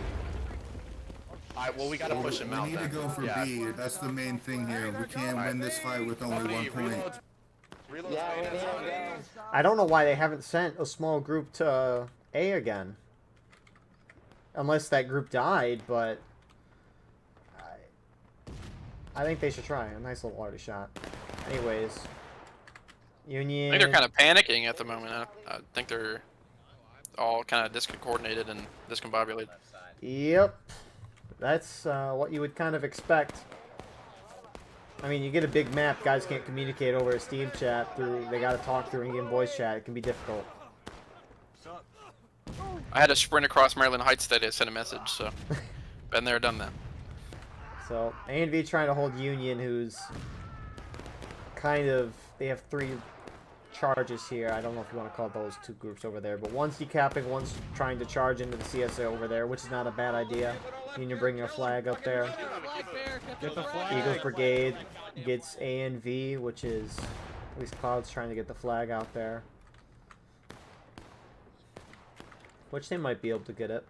S10: Well, we gotta push him out.
S6: We need to go for B. That's the main thing here. We can't win this fight with only 1 point.
S1: I don't know why they haven't sent a small group to A again. Unless that group died, but I think they should try. A nice little arty shot. Anyways, Union...
S2: I think they're kind of panicking at the moment. I think they're all kind of discoordinated and discombobulated.
S1: Yep. That's what you would kind of expect. I mean, you get a big map, guys can't communicate over a Steam chat. They got to talk through in-game voice chat. It can be difficult.
S2: I had to sprint across Maryland Heights today to send a message, so been there, done that.
S1: So A&V trying to hold Union, who's kind of, they have 3 charges here. I don't know if you want to call those 2 groups over there, but one's decapping, one's trying to charge into the CSA over there, which is not a bad idea. Union bringing a flag up there. Eagles Brigade gets A&V, which is, at least Cloud's trying to get the flag out there. Which they might be able to get it.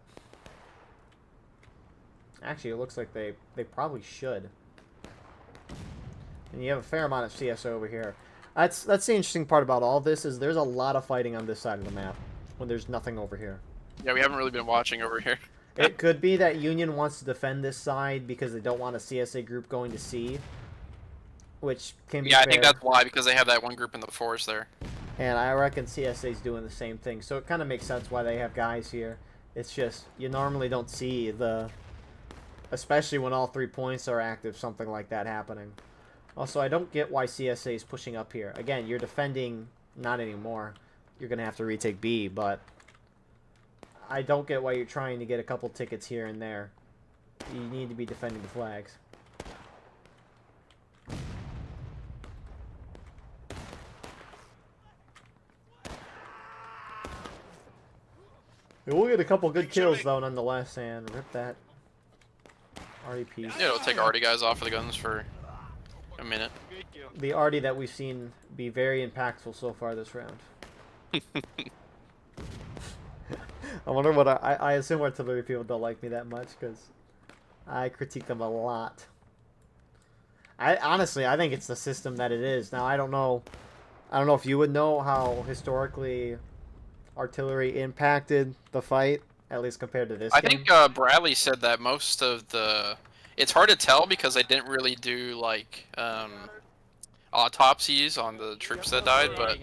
S1: Actually, it looks like they probably should. And you have a fair amount of CSO over here. That's the interesting part about all this, is there's a lot of fighting on this side of the map when there's nothing over here.
S2: Yeah, we haven't really been watching over here.
S1: It could be that Union wants to defend this side because they don't want a CSA group going to C, which can be fair.
S2: I think that's why, because they have that one group in the forest there.
S1: And I reckon CSA's doing the same thing, so it kind of makes sense why they have guys here. It's just, you normally don't see the, especially when all 3 points are active, something like that happening. Also, I don't get why CSA is pushing up here. Again, you're defending, not anymore. You're going to have to retake B, but I don't get why you're trying to get a couple tickets here and there. You need to be defending the flags. We'll get a couple good kills, though, nonetheless, and rip that Arty piece.
S2: Yeah, it'll take Arty guys off of the guns for a minute.
S1: The Arty that we've seen be very impactful so far this round. I wonder what I assume artillery people don't like me that much, because I critique them a lot. Honestly, I think it's the system that it is. Now, I don't know if you would know how historically artillery impacted the fight, at least compared to this game.
S2: I think Bradley said that most of the... It's hard to tell because they didn't really do, like, autopsies on the troops that died, but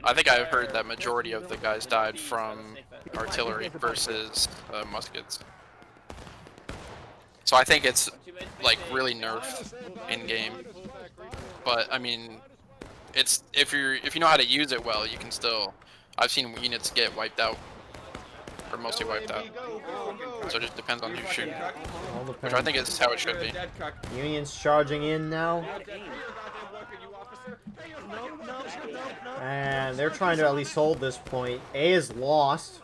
S2: I think I heard that majority of the guys died from artillery versus muskets. So I think it's, like, really nerfed in-game. But, I mean, it's if you know how to use it well, you can still... I've seen units get wiped out, or mostly wiped out. So it just depends on who's shooting, which I think is how it should be.
S1: Union's charging in now. And they're trying to at least hold this point. A is lost.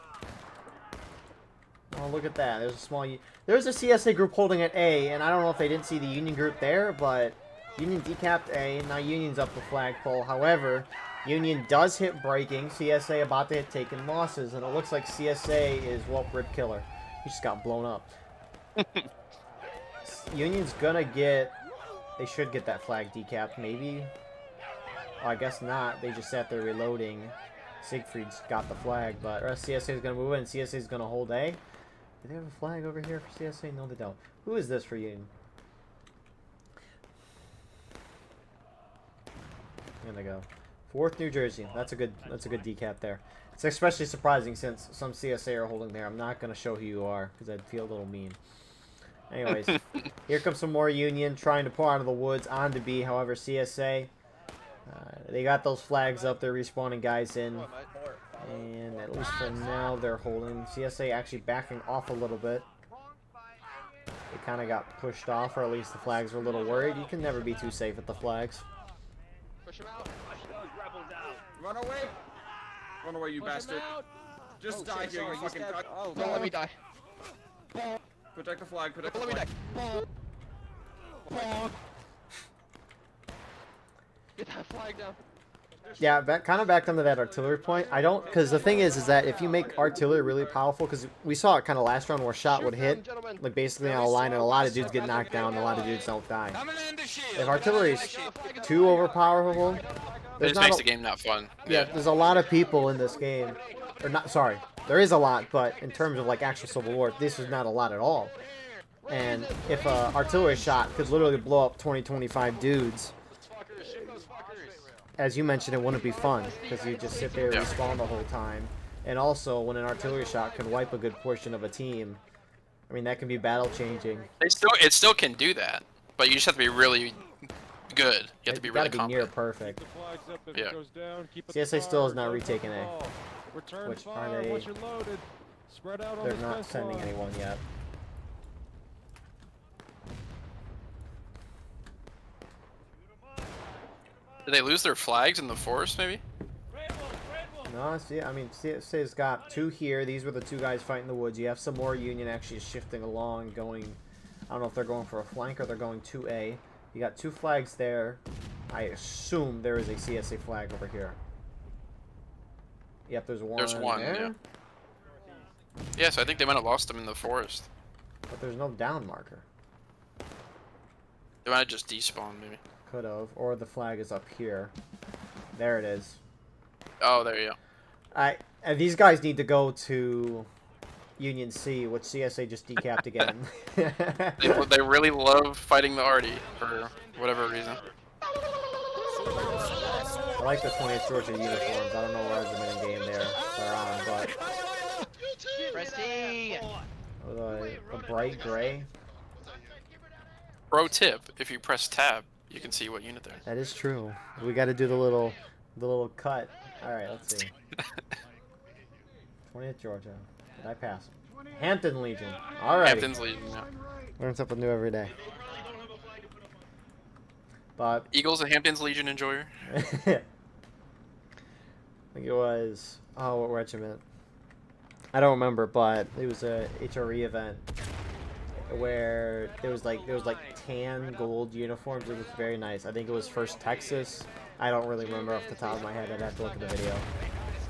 S1: Oh, look at that. There's a small... There's a CSA group holding at A, and I don't know if they didn't see the Union group there, but Union decapped A, and now Union's up the flagpole. However, Union does hit breaking. CSA about to hit taking losses, and it looks like CSA is Rip Killer. He just got blown up. Union's gonna get. They should get that flag decapped, maybe. Oh, I guess not. They just sat there reloading. Siegfried's got the flag, but rest CSA is gonna move in. CSA is gonna hold A. Do they have a flag over here for CSA? No, they don't. Who is this for Union? There they go. 4th New Jersey. That's a good decap there. It's especially surprising since some CSA are holding there. I'm not gonna show who you are because I'd feel a little mean. Anyways, here comes some more Union trying to pull out of the woods onto B. However, CSA, they got those flags up. They're respawning guys in, and at least for now they're holding. CSA actually backing off a little bit. They kind of got pushed off, or at least the flags were a little worried. You can never be too safe with the flags.
S5: Push him out.
S3: Run away! Run away, you bastard! Just die here, you fucking cunt!
S5: Oh, don't let me die.
S3: Protect the flag, protect the flag.
S5: Get that flag down.
S1: Yeah, kind of back onto that artillery point. I don't, because the thing is that if you make artillery really powerful, because we saw it kind of last round where shot would hit, like basically on a line, and a lot of dudes get knocked down, and a lot of dudes don't die. If artillery is too overpowerful,
S2: It
S1: there's
S2: just makes the game not fun.
S1: Yeah, there's a lot of people in this game, or not. Sorry, there is a lot, but in terms of like actual Civil War, this is not a lot at all. And if a artillery shot could literally blow up 20-25 dudes, as you mentioned, it wouldn't be fun because you just sit there and respawn the whole time. And also, when an artillery shot can wipe a good portion of a team, I mean that can be battle changing.
S2: It still can do that, but you just have to be really good. You have to be really
S1: gotta be
S2: competent.
S1: near perfect.
S2: Yeah.
S1: CSA still has not retaken A.
S5: Return
S1: Which are
S5: fire
S1: they?
S5: once you're loaded. Spread out on
S1: They're
S5: the
S1: not
S5: fence
S1: sending
S5: line.
S1: anyone yet.
S2: Did they lose their flags in the forest, maybe?
S1: No, see, I mean, CSA's got 2 here. These were the 2 guys fighting the woods. You have some more Union actually shifting along, going. I don't know if they're going for a flank or they're going 2A. You got 2 flags there. I assume there is a CSA flag over here. Yep, there's one.
S2: There's one,
S1: there,
S2: yeah. Yeah, so I think they might have lost them in the forest.
S1: but there's no down marker.
S2: They might have just despawned, maybe.
S1: Could have, or the flag is up here. There it is.
S2: Oh, there you go.
S1: And these guys need to go to Union C, which CSA just decapped again.
S2: They really love fighting the arty for whatever reason.
S1: I like the 20th Georgia uniforms. I don't know where the in game they're on, but a bright gray.
S2: Pro tip: if you press tab, you can see what unit they're in.
S1: That is true. We got to do the little cut. All right, let's see. 20th Georgia. Did I pass? Hampton Legion. All right.
S2: Hampton's Legion. Yeah.
S1: Learn something new every day. But
S2: Eagles and Hampton's Legion enjoyer.
S1: I think it was, oh, what regiment? I don't remember, but it was a HRE event where there was like tan gold uniforms. It was very nice. I think it was First Texas. I don't really remember off the top of my head. I'd have to look at the video.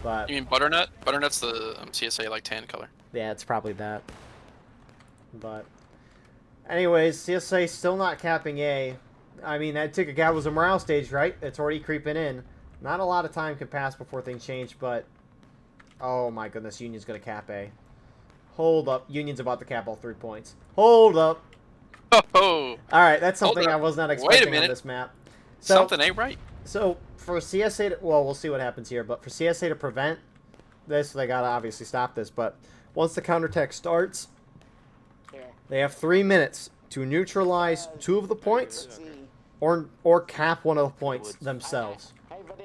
S1: But
S2: You mean butternut? Butternut's the CSA like tan color.
S1: yeah, it's probably that. But anyways, CSA still not capping A. I mean, that ticket gap was a morale stage, right? It's already creeping in. Not a lot of time can pass before things change, but oh my goodness, Union's gonna cap A. Hold up, Union's about to cap all 3 points. Hold up.
S2: Oh.
S1: All right, that's something I was not expecting on this map. So,
S2: Something ain't right.
S1: So for CSA, to, well, we'll see what happens here. But for CSA to prevent this, they gotta obviously stop this. But once the counterattack starts, they have 3 minutes to neutralize 2 of the points, or cap 1 of the points themselves,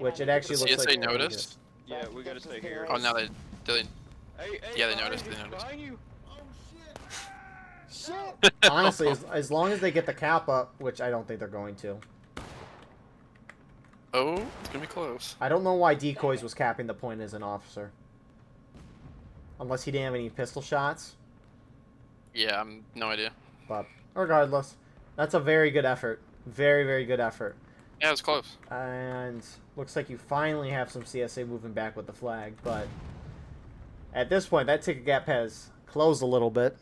S1: which it actually looks like.
S2: CSA noticed.
S3: Yeah, we gotta stay here.
S2: Oh, now they yeah, they noticed. They noticed.
S1: Honestly, as long as they get the cap up, which I don't think they're going to.
S2: Oh, it's gonna be close.
S1: I don't know why Decoys was capping the point as an officer. Unless he didn't have any pistol shots.
S2: Yeah, no idea.
S1: But regardless, that's a very good effort. Very, very good effort.
S2: Yeah, it's close.
S1: And looks like you finally have some CSA moving back with the flag, but at this point, that ticket gap has closed a little bit.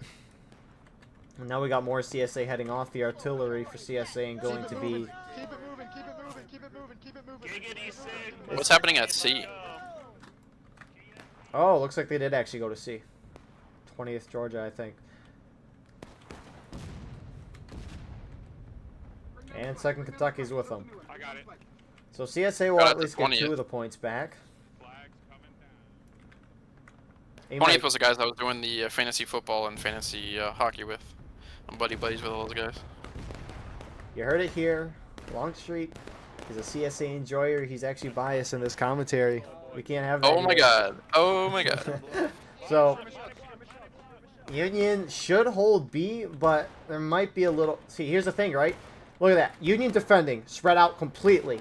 S1: And now we got more CSA heading off the artillery for CSA and going to be...
S9: Keep it moving, keep it moving, keep it moving, keep it moving.
S8: Giggity sick.
S2: What's happening at C?
S1: Oh, looks like they did actually go to C. 20th Georgia, I think. And 2nd Kentucky's with them.
S9: I got it.
S1: So CSA will
S2: Got it
S1: at
S2: to
S1: least get
S2: 20th.
S1: 2 of the points back.
S9: Flags coming down.
S1: He
S2: 20th
S1: might-
S2: was the guys I was doing the fantasy football and fantasy hockey with. I'm buddies with all those guys.
S1: You heard it here. Longstreet is a CSA enjoyer. He's actually biased in this commentary. We can't have that
S2: Oh my
S1: here.
S2: god. Oh my god.
S1: So, Union should hold B, but there might be a little... See, here's the thing, right? Look at that. Union defending, spread out completely.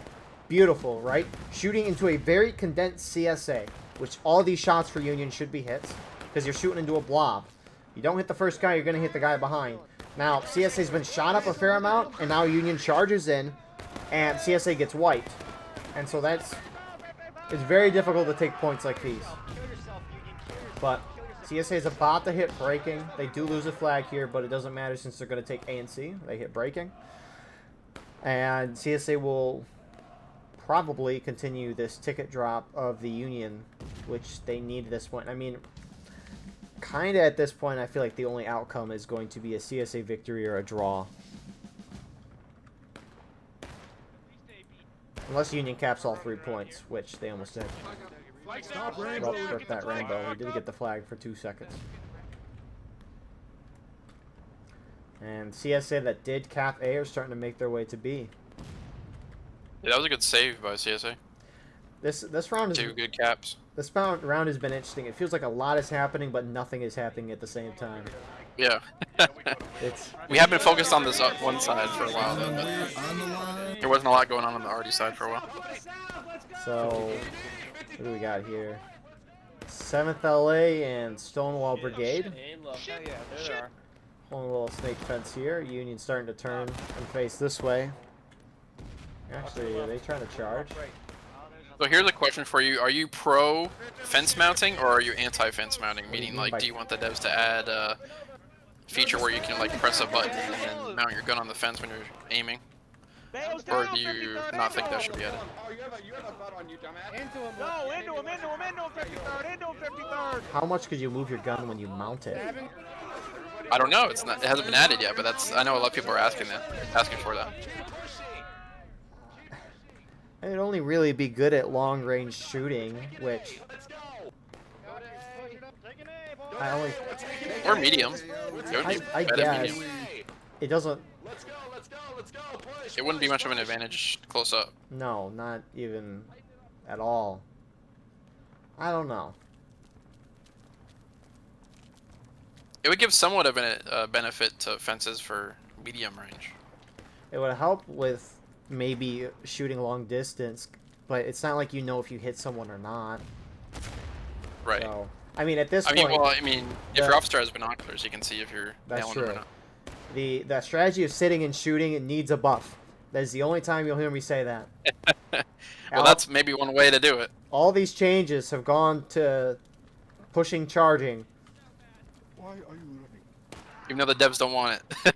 S1: Beautiful, right? Shooting into a very condensed CSA, which all these shots for Union should be hits, because you're shooting into a blob. You don't hit the first guy, you're going to hit the guy behind. Now, CSA's been shot up a fair amount, and now Union charges in, and CSA gets wiped. And so that's... It's very difficult to take points like these. But CSA is about to hit breaking. They do lose a flag here, but it doesn't matter since they're going to take A and C. They hit breaking. And CSA will probably continue this ticket drop of the Union, which they need at this point. I mean, kind of at this point, I feel like the only outcome is going to be a CSA victory or a draw. Unless Union caps all 3 points, which they almost did.
S6: Stop,
S1: Well,
S6: Rainbow.
S1: rip that Rainbow. He did get the flag for 2 seconds. And CSA that did cap A are starting to make their way to B.
S2: Yeah, that was a good save by CSA.
S1: This round is
S2: 2 good caps.
S1: this round has been interesting. It feels like a lot is happening, but nothing is happening at the same time.
S2: Yeah.
S1: It's
S2: We have been focused on this one side for a while, though, but there wasn't a lot going on the Arty side for a while.
S1: so. What do we got here? 7th LA and Stonewall Brigade. One little snake fence here. Union starting to turn and face this way. Actually, are they trying to charge?
S2: So here's a question for you: are you pro fence mounting or are you anti fence mounting? Meaning,
S1: mean
S2: like,
S1: by-
S2: do you want the devs to add a feature where you can like press a button and then mount your gun on the fence when you're aiming, or do you not think that should be added?
S3: Oh, you have a butt on you, dumbass.
S5: Into him, 53rd, into him, 53rd.
S1: How much could you move your gun when you mount it?
S2: I don't know. It's not. It hasn't been added yet, but that's. I know a lot of people are asking for that.
S1: It'd only really be good at long range shooting, which I only
S2: Or medium. It would be
S1: I
S2: better
S1: guess
S2: medium.
S1: it doesn't.
S3: Let's go, let's go, let's go, push.
S2: It wouldn't be much of an advantage close up.
S1: No, not even at all. I don't know.
S2: It would give somewhat of a benefit to fences for medium range.
S1: It would help with maybe shooting long distance, but it's not like you know if you hit someone or not.
S2: Right.
S1: So, I mean, at this
S2: I
S1: point,
S2: mean, well, I mean, if
S1: the-
S2: your officer has binoculars, you can see if you're
S1: That's
S2: nailing them or
S1: true.
S2: not.
S1: the strategy of sitting and shooting, it needs a buff. That is the only time you'll hear me say that.
S2: Well, that's maybe one way to do it.
S1: All these changes have gone to pushing charging.
S6: Why are you running?
S2: Even though the devs don't want it.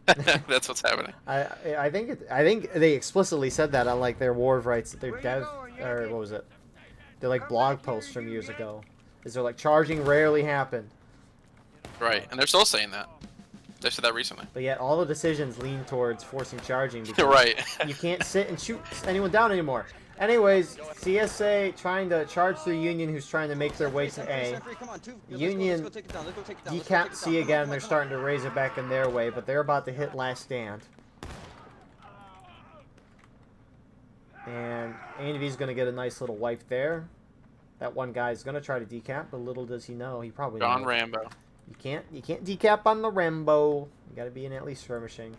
S2: That's what's happening.
S1: I think they explicitly said that on like their war of rights, their dev, or what was it? Their like blog posts from years ago. Is they're like charging rarely happened,
S2: Right, and they're still saying that. They said that recently.
S1: but yet all the decisions lean towards forcing charging because
S2: Right.
S1: you can't sit and shoot anyone down anymore. Anyways, CSA trying to charge through Union, who's trying to make their way to A. Union decap C again. They're starting to raise it back in their way, but they're about to hit last stand. And A&V's going to get a nice little wipe there. That one guy's going to try to decap, but little does he know, he probably
S2: John
S1: knows.
S2: Rambo.
S1: You can't decap on the Rambo. You got to be in at least skirmishing.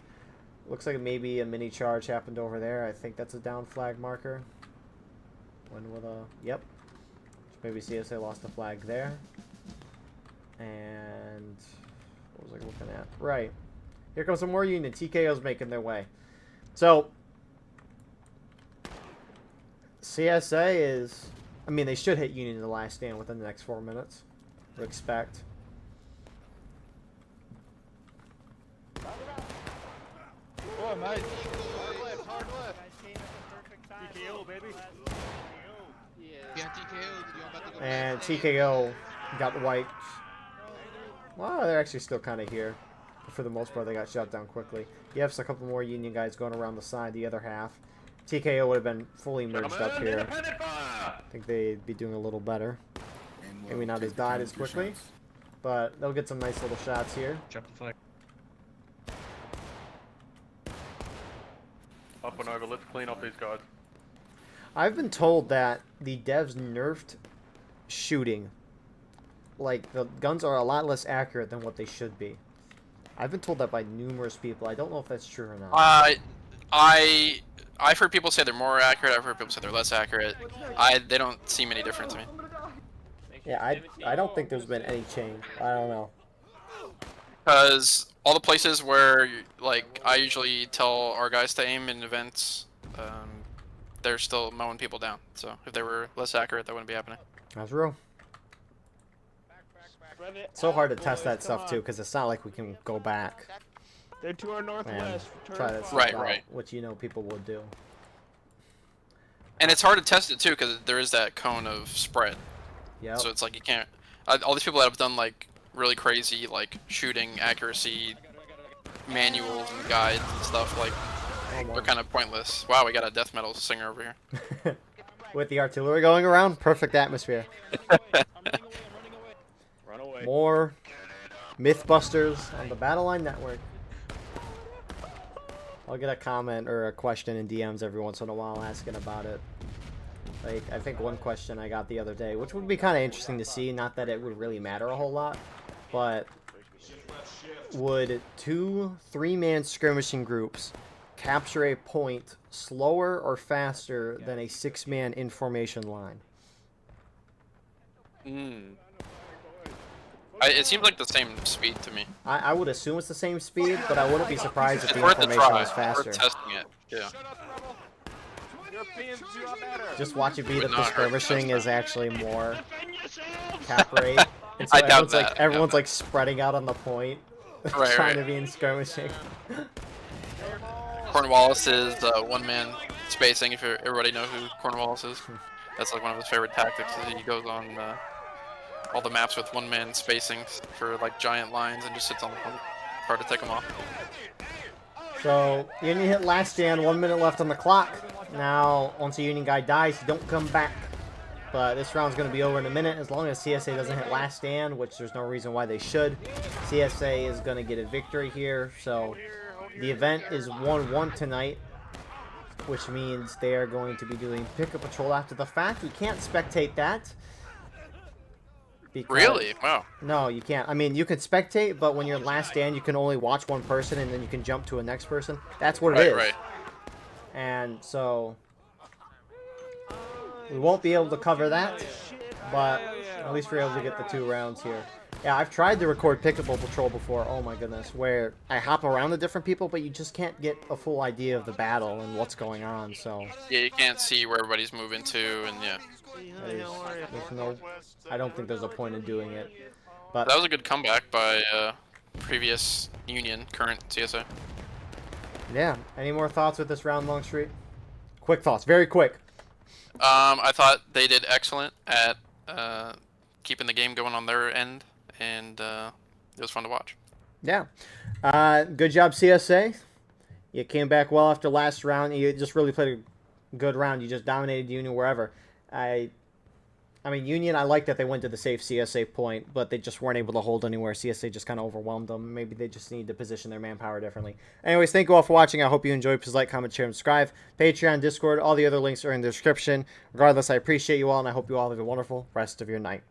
S1: Looks like maybe a mini charge happened over there. I think that's a down flag marker. When will the... Yep. Maybe CSA lost the flag there. And... What was I looking at? Right. Here comes some more Union. TKO's making their way. So... CSA is... I mean, they should hit Union in the last stand within the next 4 minutes. I would expect.
S5: Oh, nice. Hard left, hard left. TKO, baby. Yeah, TKO.
S1: And TKO got wiped. Well, they're actually still kind of here. But for the most part, they got shut down quickly. You have a couple more Union guys going around the side, the other half. TKO would have been fully merged up here. I think they'd be doing a little better. Maybe not as died as quickly, but they'll get some nice little shots here.
S9: Up and over, let's clean up these guys.
S1: I've been told that the devs nerfed shooting. Like, the guns are a lot less accurate than what they should be. I've been told that by numerous people. I don't know if that's true or not.
S2: I've heard people say they're more accurate. I've heard people say they're less accurate. They don't seem any different to me.
S1: Yeah, I don't think there's been any change. I don't know.
S2: Because all the places where, like, I usually tell our guys to aim in events, they're still mowing people down. So if they were less accurate, that wouldn't be happening.
S1: That's real. It's so hard to test that stuff, too, because it's not like we can go back.
S5: They're to our northwest.
S1: Try that stuff
S2: Right,
S1: out,
S2: right.
S1: which you know people would do.
S2: And it's hard to test it, too, because there is that cone of spread.
S1: Yeah.
S2: So it's like you can't... all these people that have done, like, really crazy, like, shooting accuracy manuals and guides and stuff, like, they're kind of pointless. Wow, we got a death metal singer over here.
S1: With the artillery going around, perfect atmosphere.
S5: Run away.
S1: More Mythbusters on the Battle Line Network. I'll get a comment or a question in DMs every once in a while asking about it. Like, I think one question I got the other day, which would be kind of interesting to see, not that it would really matter a whole lot, but would 2 3-man skirmishing groups capture a point slower or faster than a 6-man in formation line?
S2: It seems like the same speed to me.
S1: I would assume it's the same speed, but I wouldn't be surprised if
S2: It's
S1: the
S2: worth a
S1: information
S2: try.
S1: was faster.
S2: We're testing it. Yeah.
S1: Just watching beat up the
S2: not hurt
S1: skirmishing is actually more cap rate. And
S2: I doubt
S1: everyone's like spreading out on the point,
S2: Right,
S1: trying
S2: right.
S1: to be in skirmishing.
S2: Cornwallis is one-man spacing. If everybody know who Cornwallis is, that's like one of his favorite tactics. Is he goes on all the maps with one-man spacing for like giant lines and just sits on the point. Hard to take them off.
S1: So Union hit last stand, 1 minute left on the clock. Now, once a Union guy dies, you don't come back. But this round's going to be over in a minute. As long as CSA doesn't hit last stand, which there's no reason why they should. CSA is going to get a victory here. So the event is 1-1 tonight, which means they are going to be doing pickup patrol after the fact. You can't spectate that.
S2: Really? Wow.
S1: No, you can't. I mean, you can spectate, but when you're in last stand, you can only watch one person, and then you can jump to a next person. That's what it is.
S2: Right.
S1: And so we won't be able to cover that, but at least we're able to get the 2 rounds here. Yeah, I've tried to record Pickable Patrol before, oh my goodness, where I hop around the different people, but you just can't get a full idea of the battle and what's going on, so...
S2: Yeah, you can't see where everybody's moving to, and yeah.
S1: I don't think there's a point in doing it. But
S2: That was a good comeback by previous Union, current CSA.
S1: yeah, any more thoughts with this round, Longstreet? Quick thoughts, very quick.
S2: I thought they did excellent at keeping the game going on their end, and it was fun to watch.
S1: Yeah. Good job, CSA. You came back well after last round. You just really played a good round. You just dominated Union wherever. I mean, Union, I like that they went to the safe CSA point, but they just weren't able to hold anywhere. CSA just kind of overwhelmed them. Maybe they just need to position their manpower differently. Anyways, thank you all for watching. I hope you enjoyed. Please like, comment, share, and subscribe. Patreon, Discord, all the other links are in the description. Regardless, I appreciate you all, and I hope you all have a wonderful rest of your night.